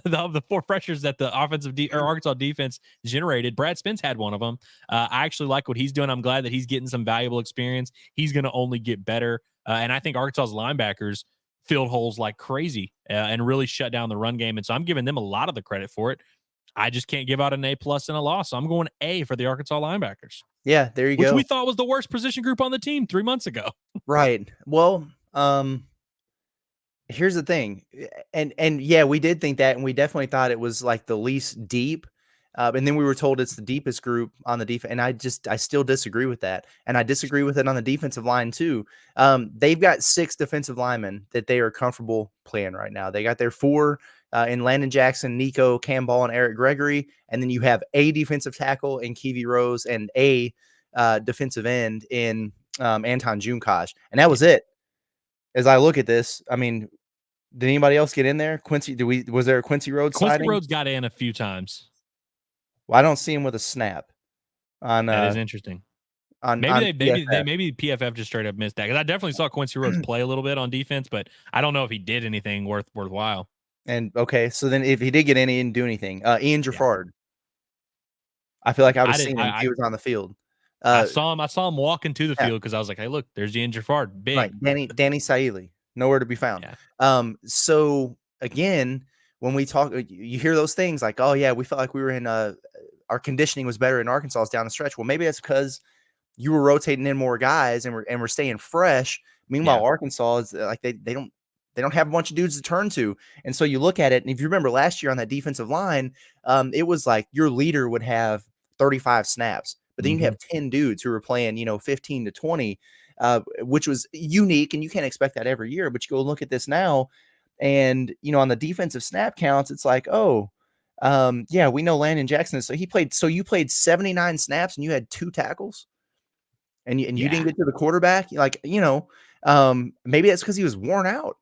Speaker 3: the 4 pressures that the Arkansas defense generated. Brad Spence had one of them. I actually like what he's doing. I'm glad that he's getting some valuable experience. He's going to only get better. And I think Arkansas's linebackers filled holes like crazy and really shut down the run game. And so I'm giving them a lot of the credit for it. I just can't give out an A+ and a loss. So I'm going A for the Arkansas linebackers.
Speaker 2: Yeah, there you go.
Speaker 3: Which we thought was the worst position group on the team 3 months ago.
Speaker 2: Right. Well, here's the thing. And yeah, we did think that, and we definitely thought it was like the least deep. And then we were told it's the deepest group on the defense. And I still disagree with that. And I disagree with it on the defensive line too. They've got 6 defensive linemen that they are comfortable playing right now. They got their 4 in Landon Jackson, Nico Campbell, and Eric Gregory. And then you have a defensive tackle in Kiwi Rose and a defensive end in Anton Junkaj. And that was it. As I look at this, I mean, did anybody else get in there? Quincy, was there a Quincy Rhodes
Speaker 3: Quincy
Speaker 2: sighting?
Speaker 3: Rhodes got in a few times.
Speaker 2: Well, I don't see him with a snap.
Speaker 3: That is interesting. Maybe PFF just straight up missed that, because I definitely saw Quincy Rhodes play a little bit on defense, but I don't know if he did anything worthwhile.
Speaker 2: And okay, so then if he did get in, he didn't do anything. Ian Jaffard. Yeah. I feel like I would have seen him. He was on the field.
Speaker 3: I saw him walking to the field because I was like, hey, look, there's Ian Jaffard. Big.
Speaker 2: Right. Danny Saili, nowhere to be found. Yeah. So again, when we talk, you hear those things like, oh yeah, we felt like we were in our conditioning was better in Arkansas down the stretch. Well, maybe that's because you were rotating in more guys and we're staying fresh. Meanwhile, Arkansas is like they don't have a bunch of dudes to turn to. And so you look at it, and if you remember last year on that defensive line, it was like your leader would have 35 snaps, but then you have 10 dudes who were playing, 15 to 20, which was unique, and you can't expect that every year. But you go look at this now, and on the defensive snap counts, it's like, yeah, we know Landon Jackson. So you played 79 snaps and you had 2 tackles, and you didn't get to the quarterback. Like, maybe that's because he was worn out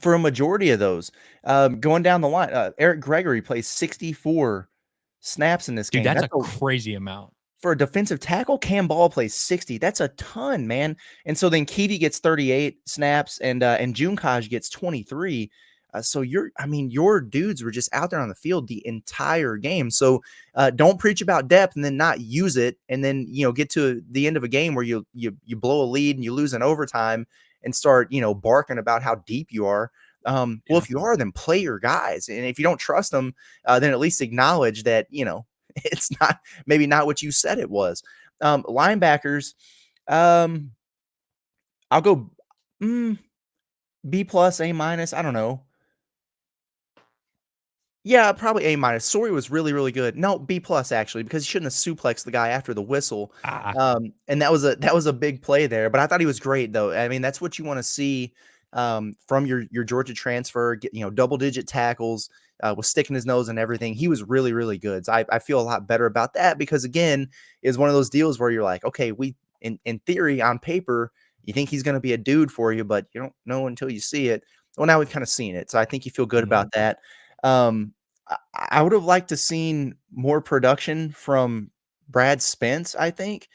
Speaker 2: for a majority of those. Going down the line, Eric Gregory plays 64 snaps in this game.
Speaker 3: Dude, that's a crazy amount.
Speaker 2: For a defensive tackle. Cam Ball plays 60. That's a ton, man. And so then Keevy gets 38 snaps, and Junkaj gets 23. So your dudes were just out there on the field the entire game. So don't preach about depth and then not use it, and then get to the end of a game where you blow a lead and you lose in overtime and start barking about how deep you are. Well, if you are, then play your guys, and if you don't trust them, then at least acknowledge that it's maybe not what you said it was. Linebackers, I'll go B+, A-. I don't know. Yeah, probably A-. Sorry was really, really good. No, B+ actually, because he shouldn't have suplexed the guy after the whistle. And that was a big play there. But I thought he was great, though. I mean, that's what you want to see from your Georgia transfer. Get double-digit tackles, was sticking his nose and everything. He was really, really good. So I feel a lot better about that, because again, is one of those deals where you're like, okay, we in theory on paper you think he's going to be a dude for you, but you don't know until you see it. Well, now we've kind of seen it, so I think you feel good about that. I would have liked to seen more production from Brad Spence. I think,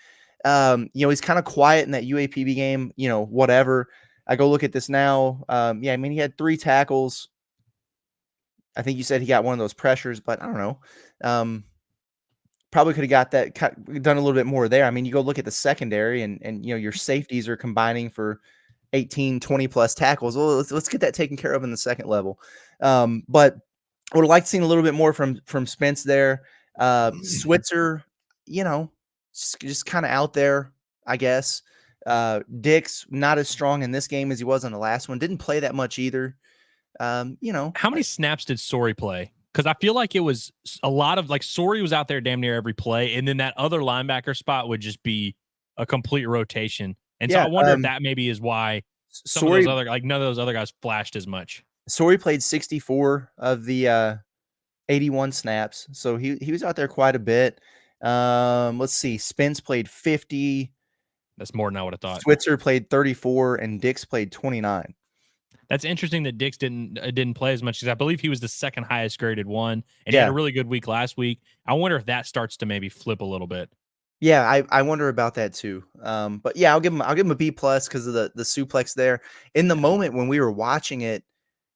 Speaker 2: he's kind of quiet in that UAPB game, whatever. I go look at this now. Yeah, I mean, he had 3 tackles. I think you said he got one of those pressures, but I don't know. probably could have got that done a little bit more there. I mean, you go look at the secondary, and your safeties are combining for 18, 20 plus tackles. Well, let's get that taken care of in the second level. But I would have liked seeing a little bit more from Spence there. Switzer, just kind of out there, I guess. Dix not as strong in this game as he was in the last one. Didn't play that much either.
Speaker 3: How many snaps did Sori play? Because I feel like it was a lot of Sori was out there damn near every play, and then that other linebacker spot would just be a complete rotation. And so I wonder if that maybe is why some of those other none of those other guys flashed as much.
Speaker 2: Sori played 64 of the 81 snaps, so he was out there quite a bit. Let's see, Spence played 50.
Speaker 3: That's more than I would have thought.
Speaker 2: Switzer played 34, and Dix played 29.
Speaker 3: That's interesting that Dix didn't play as much, because I believe he was the second highest graded one, and he had a really good week last week. I wonder if that starts to maybe flip a little bit.
Speaker 2: Yeah, I wonder about that too. But yeah, I'll give him a B+ because of the suplex there. In the moment when we were watching it,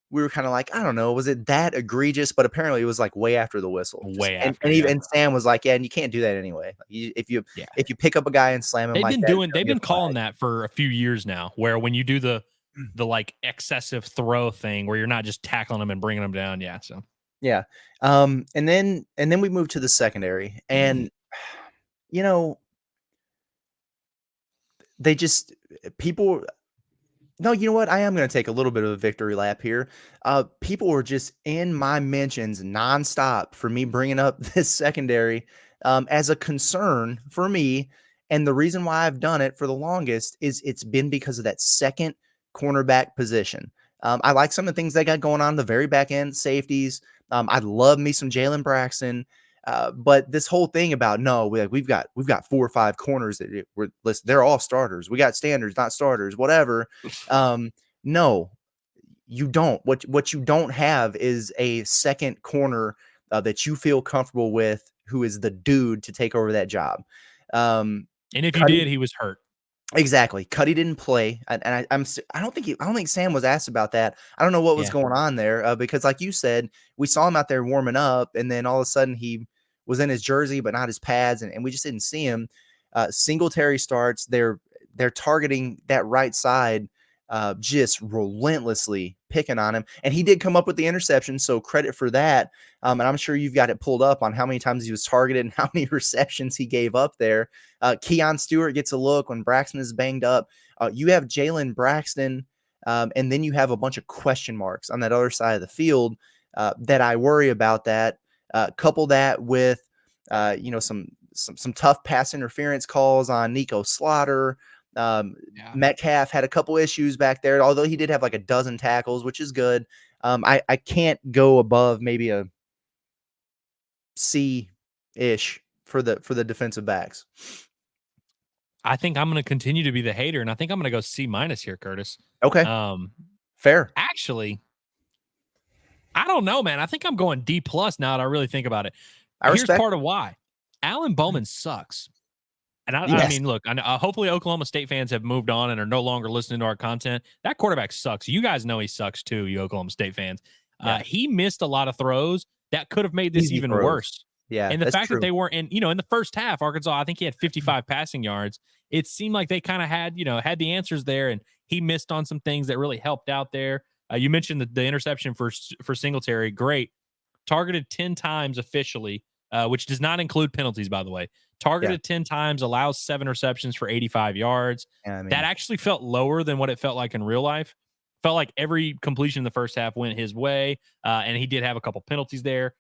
Speaker 2: we were kind of like, I don't know, was it that egregious? But apparently it was like way after the whistle. And Sam was like, yeah, and you can't do that anyway. If you pick up a guy and slam him,
Speaker 3: they've been calling that for a few years now, where when you do the like excessive throw thing where you're not just tackling them and bringing them down. Yeah. So,
Speaker 2: yeah. And then we moved to the secondary, and they just no, you know what? I am going to take a little bit of a victory lap here. People were just in my mentions nonstop for me bringing up this secondary as a concern for me. And the reason why I've done it for the longest is it's been because of that second cornerback position. I like some of the things they got going on the very back end, safeties. I love me some Jalen Braxton. But this whole thing about we've got 4 or 5 corners that they're all starters. We got standards, not starters, whatever. No, you don't. What you don't have is a second corner that you feel comfortable with, who is the dude to take over that job.
Speaker 3: And if you did, he was hurt.
Speaker 2: Exactly. Cuddy didn't play, and I don't think Sam was asked about that. I don't know what was going on there because, like you said, we saw him out there warming up, and then all of a sudden he was in his jersey but not his pads, and we just didn't see him. Singletary starts. They're targeting that right side, just relentlessly picking on him, and he did come up with the interception, so credit for that. And I'm sure you've got it pulled up on how many times he was targeted and how many receptions he gave up there. Keon Stewart gets a look when Braxton is banged up. You have Jalen Braxton, and then you have a bunch of question marks on that other side of the field that I worry about. That couple that with some tough pass interference calls on Nico Slaughter. Metcalf had a couple issues back there, although he did have like a dozen tackles, which is good. I can't go above maybe a C-ish for the defensive backs.
Speaker 3: I think I'm going to continue to be the hater, and I think I'm going to go C- here, Curtis.
Speaker 2: Okay. Fair.
Speaker 3: Actually, I don't know, man. I think I'm going D+ now that I really think about it.
Speaker 2: Here's
Speaker 3: part of why. Alan Bowman sucks. And I mean, look, hopefully Oklahoma State fans have moved on and are no longer listening to our content. That quarterback sucks. You guys know he sucks too, you Oklahoma State fans. He missed a lot of throws that could have made this even worse.
Speaker 2: Yeah.
Speaker 3: And the fact that they weren't in the first half, Arkansas, I think he had 55 passing yards. It seemed like they kind of had the answers there, and he missed on some things that really helped out there. You mentioned the interception for Singletary. Great. Targeted 10 times officially, which does not include penalties, by the way. Targeted 10 times, allows 7 receptions for 85 yards.
Speaker 2: Yeah, I mean,
Speaker 3: that actually felt lower than what it felt like in real life. Felt like every completion in the first half went his way, and he did have a couple penalties there.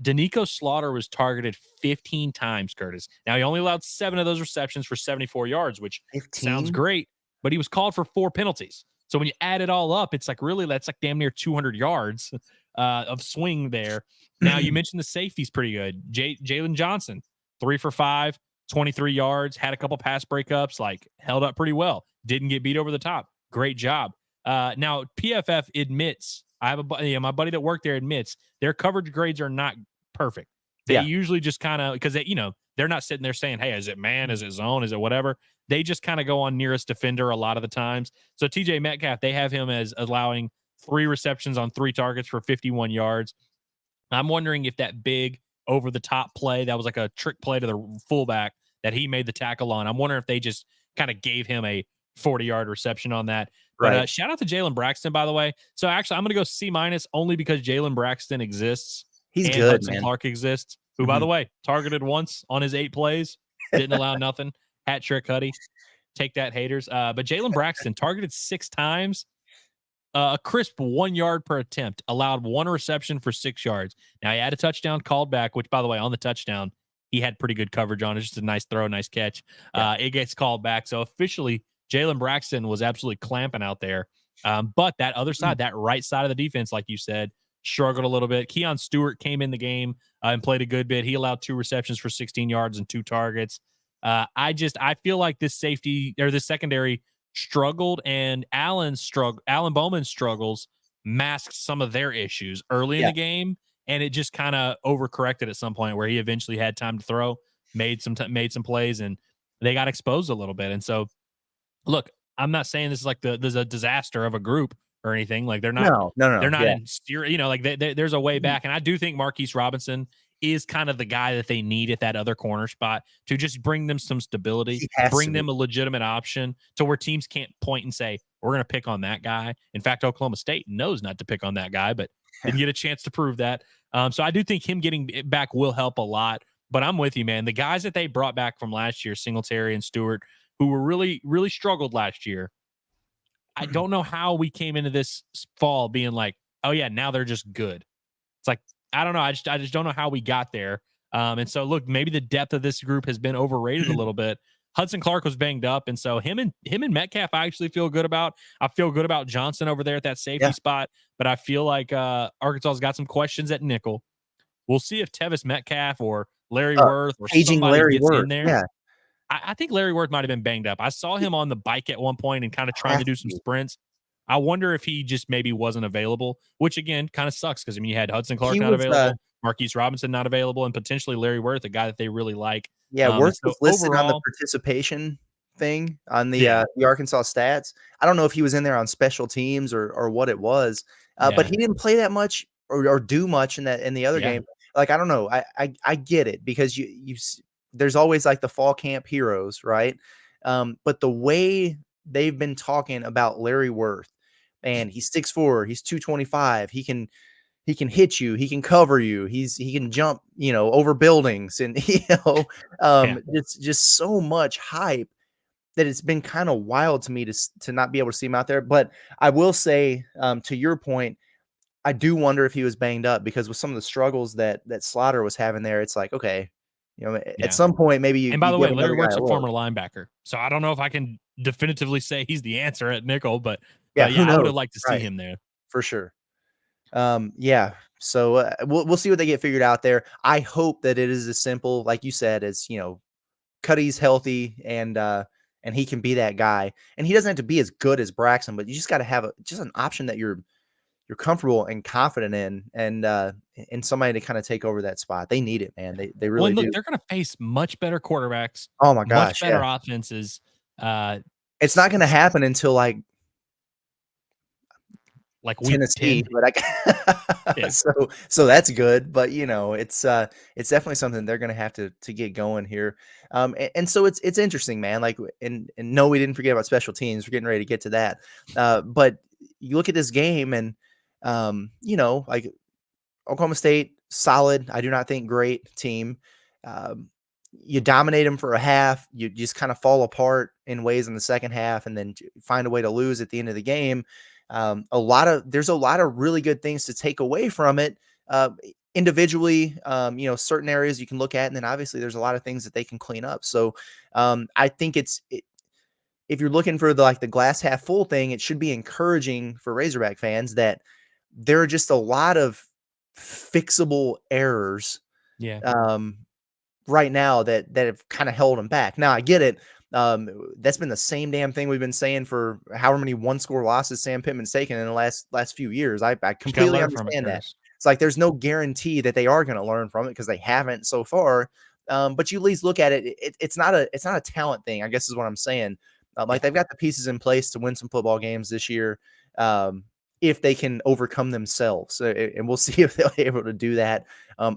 Speaker 3: Danico Slaughter was targeted 15 times, Curtis. Now, he only allowed 7 of those receptions for 74 yards, which
Speaker 2: 15?
Speaker 3: Sounds great, but he was called for 4 penalties. So when you add it all up, it's like really that's like damn near 200 yards of swing there. Now, you mentioned the safety's pretty good. Jalen Johnson, 3 for 5, 23 yards, had a couple pass breakups, held up pretty well. Didn't get beat over the top. Great job. Now, PFF admits, I have my buddy that worked there admits their coverage grades are not perfect. They usually just kind of, because they're not sitting there saying, hey, is it man? Is it zone? Is it whatever? They just kind of go on nearest defender a lot of the times. So TJ Metcalf, they have him as allowing 3 receptions on 3 targets for 51 yards. I'm wondering if that big over the top play that was like a trick play to the fullback that he made the tackle on. I'm wondering if they just kind of gave him a 40-yard reception on that. But
Speaker 2: Right.
Speaker 3: shout out to Jalen Braxton, by the way. So actually, I'm going to go C- only because Jalen Braxton exists
Speaker 2: He's
Speaker 3: and
Speaker 2: good,
Speaker 3: Hudson
Speaker 2: man.
Speaker 3: Clark exists, who, by
Speaker 2: Mhm.
Speaker 3: the way, targeted once on his 8 plays, didn't allow nothing. Hat trick, Huddy. Take that, haters. But Jalen Braxton targeted 6 times, a crisp 1 yard per attempt, allowed 1 reception for 6 yards. Now, he had a touchdown called back, which, by the way, on the touchdown, he had pretty good coverage on it. Just a nice throw, nice catch.
Speaker 2: Yeah.
Speaker 3: It gets called back. So officially, Jalen Braxton was absolutely clamping out there. But that other side, that right side of the defense, like you said, struggled a little bit. Keon Stewart came in the game and played a good bit. He allowed 2 receptions for 16 yards and 2 targets. I feel like this safety or this secondary struggled, and Allen Bowman's struggles masked some of their issues early in
Speaker 2: Yeah.
Speaker 3: the game, and it just kind of overcorrected at some point where he eventually had time to throw, made some plays, and they got exposed a little bit. And so, look, I'm not saying this is like there's a disaster of a group or anything. Like they're not
Speaker 2: No. Yeah.
Speaker 3: in steer, like there's a way back. And I do think Marquise Robinson is kind of the guy that they need at that other corner spot to just bring them some stability,
Speaker 2: He has to
Speaker 3: bring
Speaker 2: be.
Speaker 3: them a legitimate option to where teams can't point and say, we're going to pick on that guy. In fact, Oklahoma State knows not to pick on that guy, but didn't get a chance to prove that. So I do think him getting it back will help a lot. But I'm with you, man. The guys that they brought back from last year, Singletary and Stewart, who were really, really struggled last year, I don't know how we came into this fall being like, oh yeah, now they're just good. It's like, I don't know. I just don't know how we got there. And so look, maybe the depth of this group has been overrated a little bit. Hudson Clark was banged up, and so him and Metcalf I actually feel good about. I feel good about Johnson over there at that safety spot, but I feel like Arkansas's got some questions at nickel. We'll see if Tevis Metcalf or Larry Worth or
Speaker 2: Paging
Speaker 3: somebody
Speaker 2: Larry
Speaker 3: gets
Speaker 2: Worth.
Speaker 3: in there.
Speaker 2: Yeah.
Speaker 3: I think Larry Worth might have been banged up. I saw him on the bike at one point and kind of trying to do some sprints. I wonder if he just maybe wasn't available, which again kind of sucks because I mean you had Hudson Clark not available, Marquise Robinson not available, and potentially Larry Worth, a guy that they really like.
Speaker 2: Yeah, Worth
Speaker 3: so
Speaker 2: was listed on the
Speaker 3: overall,
Speaker 2: participation thing on the Arkansas stats. I don't know if he was in there on special teams or what it was, but he didn't play that much or do much in the other game. Like I don't know, I get it because you there's always like the fall camp heroes, right? But the way they've been talking about Larry Worth, and he's 6'4", he's 225, he can hit you, he can cover you, he can jump, over buildings, and it's just so much hype that it's been kind of wild to me to not be able to see him out there. But I will say, to your point, I do wonder if he was banged up because with some of the struggles that Slaughter was having there, it's like, okay, at some point maybe you.
Speaker 3: And by the
Speaker 2: you
Speaker 3: way,
Speaker 2: give
Speaker 3: Larry
Speaker 2: another guy
Speaker 3: Worth's a
Speaker 2: look.
Speaker 3: former linebacker, so I don't know if I can definitively say he's the answer at nickel, but
Speaker 2: who
Speaker 3: I would
Speaker 2: knows?
Speaker 3: have liked to see him there
Speaker 2: For sure. Yeah. So we'll see what they get figured out there. I hope that it is as simple, like you said, as Cuddy's healthy and he can be that guy. And he doesn't have to be as good as Braxton, but you just got to have just an option that you're comfortable and confident in, and somebody to kind of take over that spot. They need it, man. They really do.
Speaker 3: They're going to face much better quarterbacks.
Speaker 2: Oh my gosh,
Speaker 3: much better offenses.
Speaker 2: It's not going to happen until like
Speaker 3: week
Speaker 2: Tennessee,
Speaker 3: 10.
Speaker 2: but so that's good. But it's definitely something they're going to have to get going here. And so it's interesting, man. Like, and no, we didn't forget about special teams. We're getting ready to get to that. But you look at this game, and like Oklahoma State, solid. I do not think great team. You dominate them for a half. You just kind of fall apart in ways in the second half, and then find a way to lose at the end of the game. There's a lot of really good things to take away from it. Individually, certain areas you can look at, and then obviously there's a lot of things that they can clean up. So I think if you're looking for the glass half full thing, it should be encouraging for Razorback fans that there are just a lot of fixable errors. Right now that have kind of held them back. Now I get it. That's been the same damn thing we've been saying for however many one-score losses Sam Pittman's taken in the last few years. I completely understand that. It's like there's no guarantee that they are going to learn from it because they haven't so far. But you at least look at it. It's not a talent thing, I guess is what I'm saying. They've got the pieces in place to win some football games this year. if they can overcome themselves. And we'll see if they'll be able to do that.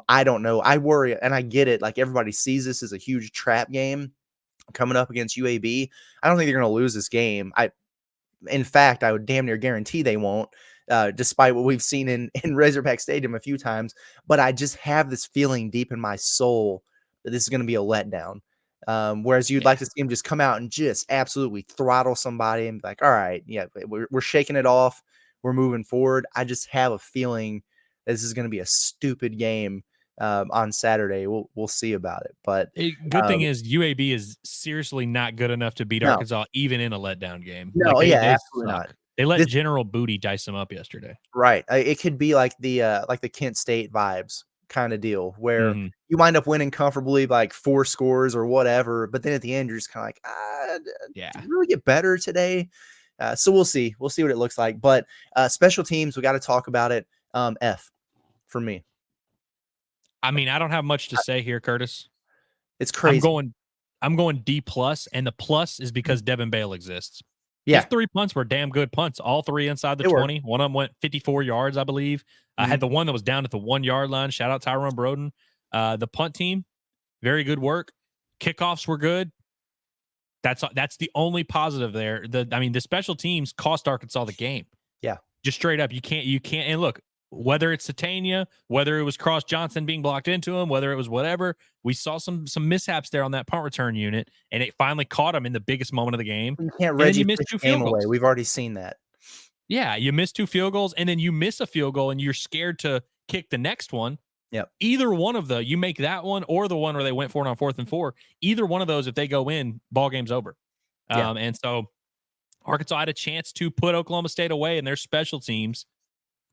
Speaker 2: I don't know. I worry, and I get it. Like, everybody sees this as a huge trap game coming up against UAB. I don't think they're going to lose this game. In fact, I would damn near guarantee they won't, despite what we've seen in Razorback Stadium a few times. But I just have this feeling deep in my soul that this is going to be a letdown. Whereas you'd like to see him just come out and just absolutely throttle somebody and be like, all right, yeah, we're shaking it off. We're moving forward. I just have a feeling this is going to be a stupid game on Saturday. We'll see about it. But
Speaker 3: good thing is UAB is seriously not good enough to beat
Speaker 2: No.
Speaker 3: Arkansas, even in a letdown game.
Speaker 2: No,
Speaker 3: like they
Speaker 2: absolutely
Speaker 3: suck.
Speaker 2: not.
Speaker 3: They let
Speaker 2: This-
Speaker 3: General Booty dice them up yesterday.
Speaker 2: Right. It could be like the Kent State vibes kind of deal where
Speaker 3: Mhm.
Speaker 2: you wind up winning comfortably by like 4 scores or whatever, but then at the end you're just kind of like,
Speaker 3: Yeah.
Speaker 2: did you really get better today? So we'll see. We'll see what it looks like. But special teams, we got to talk about it. F for me.
Speaker 3: I mean, I don't have much to say here, Curtis.
Speaker 2: It's crazy.
Speaker 3: I'm going D+, and the plus is because Devin Bale exists.
Speaker 2: Yeah.
Speaker 3: His 3 punts were damn good punts, all 3 inside the
Speaker 2: They were.
Speaker 3: 20. One of them went 54 yards, I believe. I had the one that was down at the 1-yard line. Shout out Tyrone Broden. The punt team, very good work. Kickoffs were good. That's the only positive there. The special teams cost Arkansas the game.
Speaker 2: Yeah.
Speaker 3: Just straight up. You can't. And look, whether it's Satania, whether it was Cross Johnson being blocked into him, whether it was whatever, we saw some mishaps there on that punt return unit, and it finally caught him in the biggest moment of the game.
Speaker 2: You can't
Speaker 3: And then
Speaker 2: Reggie
Speaker 3: you missed
Speaker 2: Fish
Speaker 3: 2
Speaker 2: game
Speaker 3: field
Speaker 2: away.
Speaker 3: goals.
Speaker 2: We've already seen that.
Speaker 3: Yeah, you missed 2 field goals, and then you miss a field goal, and you're scared to kick the next one.
Speaker 2: Yep.
Speaker 3: Either one of you make that one or the one where they went for it on 4th and 4. Either one of those, if they go in, ball game's over.
Speaker 2: Yeah.
Speaker 3: And so Arkansas had a chance to put Oklahoma State away in their special teams,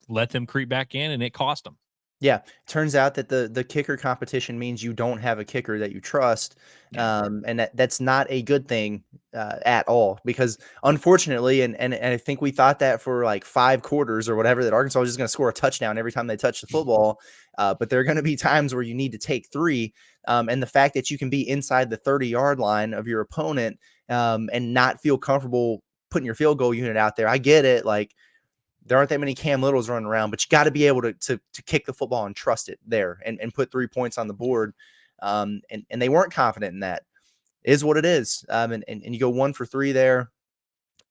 Speaker 3: let them creep back in, and it cost them.
Speaker 2: Yeah, turns out that the kicker competition means you don't have a kicker that you trust, and that's not a good thing at all. Because unfortunately, and I think we thought that for like 5 quarters or whatever, that Arkansas was just going to score a touchdown every time they touch the football. But there are going to be times where you need to take 3, and the fact that you can be inside the 30-yard line of your opponent and not feel comfortable putting your field goal unit out there. I get it, like. There aren't that many Cam Littles running around, but you got to be able to kick the football and trust it there and put 3 points on the board. And they weren't confident in that. It is what it is. And you go 1 for 3 there.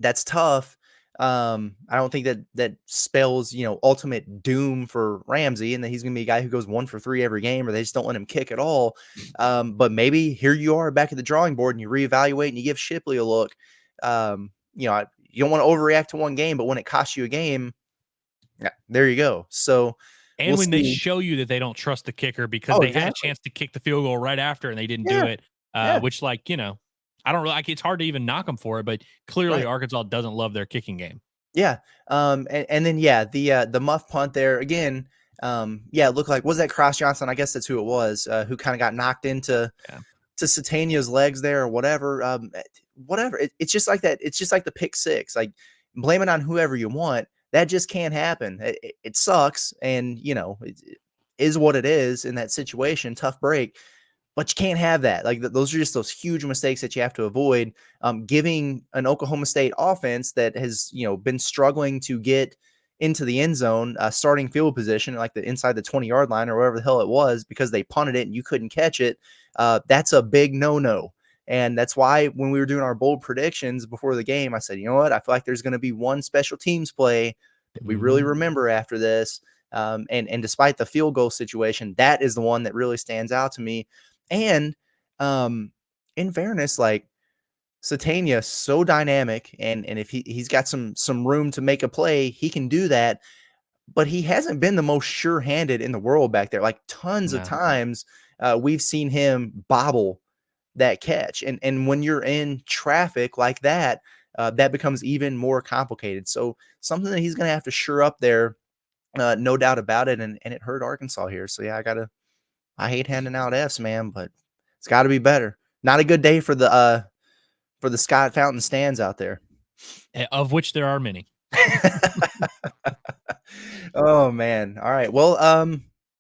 Speaker 2: That's tough. I don't think that spells, ultimate doom for Ramsey and that he's going to be a guy who goes 1 for 3 every game, or they just don't let him kick at all. But maybe here you are back at the drawing board and you reevaluate and you give Shipley a look. You don't want to overreact to one game, but when it costs you a game, there you go. So,
Speaker 3: and when they show you that they don't trust the kicker because they had a chance to kick the field goal right after and they didn't do it, which I don't really it's hard to even knock them for it, but clearly Arkansas doesn't love their kicking game.
Speaker 2: Yeah. And then, the muff punt there again. It looked like, was that Cross Johnson? I guess that's who it was, who kind of got knocked into to Satania's legs there or whatever. It's just like that. It's just like the pick 6, like blame it on whoever you want. That just can't happen. It sucks. And it is what it is in that situation. Tough break, but you can't have that. Like those are just those huge mistakes that you have to avoid. Giving an Oklahoma State offense that has, been struggling to get into the end zone, starting field position, like the inside the 20-yard line or wherever the hell it was, because they punted it and you couldn't catch it. That's a big no-no. And that's why when we were doing our bold predictions before the game, I said, you know what? I feel like there's going to be one special teams play that we really remember after this. And despite the field goal situation, that is the one that really stands out to me. And in fairness, like Satania, so dynamic, and if he's got some room to make a play, he can do that. But he hasn't been the most sure-handed in the world back there. Like tons of times we've seen him bobble that catch. And when you're in traffic like that, that becomes even more complicated. So something that he's going to have to shore up there, no doubt about it. And it hurt Arkansas here. So yeah, I hate handing out Fs, man, but it's got to be better. Not a good day for the Scott Fountain stands out there.
Speaker 3: Of which there are many.
Speaker 2: Oh man. All right. Well,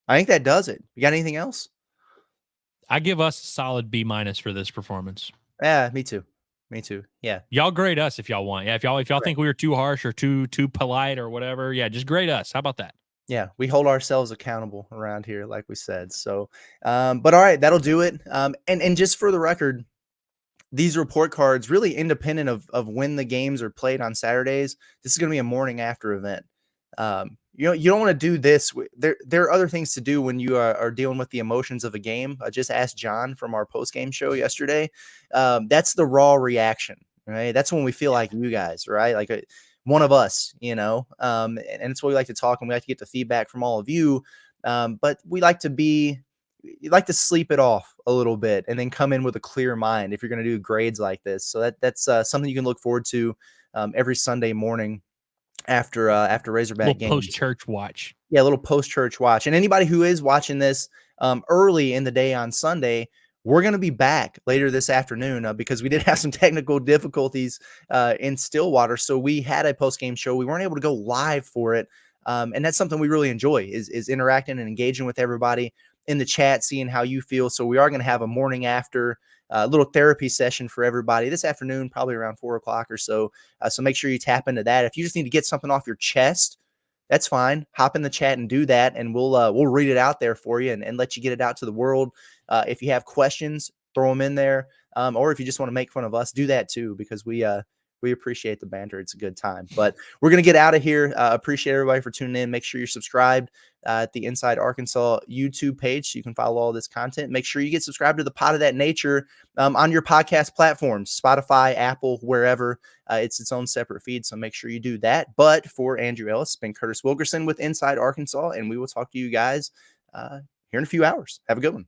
Speaker 2: I think that does it. You got anything else?
Speaker 3: I give us a solid B- for this performance.
Speaker 2: Yeah, me too. Me too. Yeah.
Speaker 3: Y'all grade us if y'all want. Yeah, if y'all
Speaker 2: Correct.
Speaker 3: think we were too harsh or too polite or whatever, yeah, just grade us. How about that?
Speaker 2: Yeah, we hold ourselves accountable around here, like we said. So, but all right, that'll do it. And just for the record, these report cards, really independent of when the games are played on Saturdays, this is going to be a morning after event. You don't want to do this. There are other things to do when you are dealing with the emotions of a game. I just asked John from our post game show yesterday. That's the raw reaction, right? That's when we feel like you guys, right? Like one of us, and it's what we like to talk, and we like to get the feedback from all of you. But we like to sleep it off a little bit and then come in with a clear mind if you're going to do grades like this. So that's something you can look forward to every Sunday morning after Razorback games.
Speaker 3: Post church watch.
Speaker 2: Yeah, a little post church watch. And anybody who is watching this early in the day on Sunday, we're going to be back later this afternoon because we did have some technical difficulties in Stillwater. So we had a post game show. We weren't able to go live for it. And that's something we really enjoy is interacting and engaging with everybody in the chat, seeing how you feel. So we are going to have a morning after little therapy session for everybody this afternoon, probably around 4:00 or so. So make sure you tap into that. If you just need to get something off your chest, that's fine. Hop in the chat and do that, and we'll read it out there for you and let you get it out to the world. If you have questions, throw them in there. Or if you just want to make fun of us, do that too, because we appreciate the banter. It's a good time. But we're going to get out of here. Appreciate everybody for tuning in. Make sure you're subscribed at the Inside Arkansas YouTube page so you can follow all this content. Make sure you get subscribed to the Pot of That Nature on your podcast platforms, Spotify, Apple, wherever. It's its own separate feed, so make sure you do that. But for Andrew Ellis, it's been Curtis Wilkerson with Inside Arkansas, and we will talk to you guys here in a few hours. Have a good one.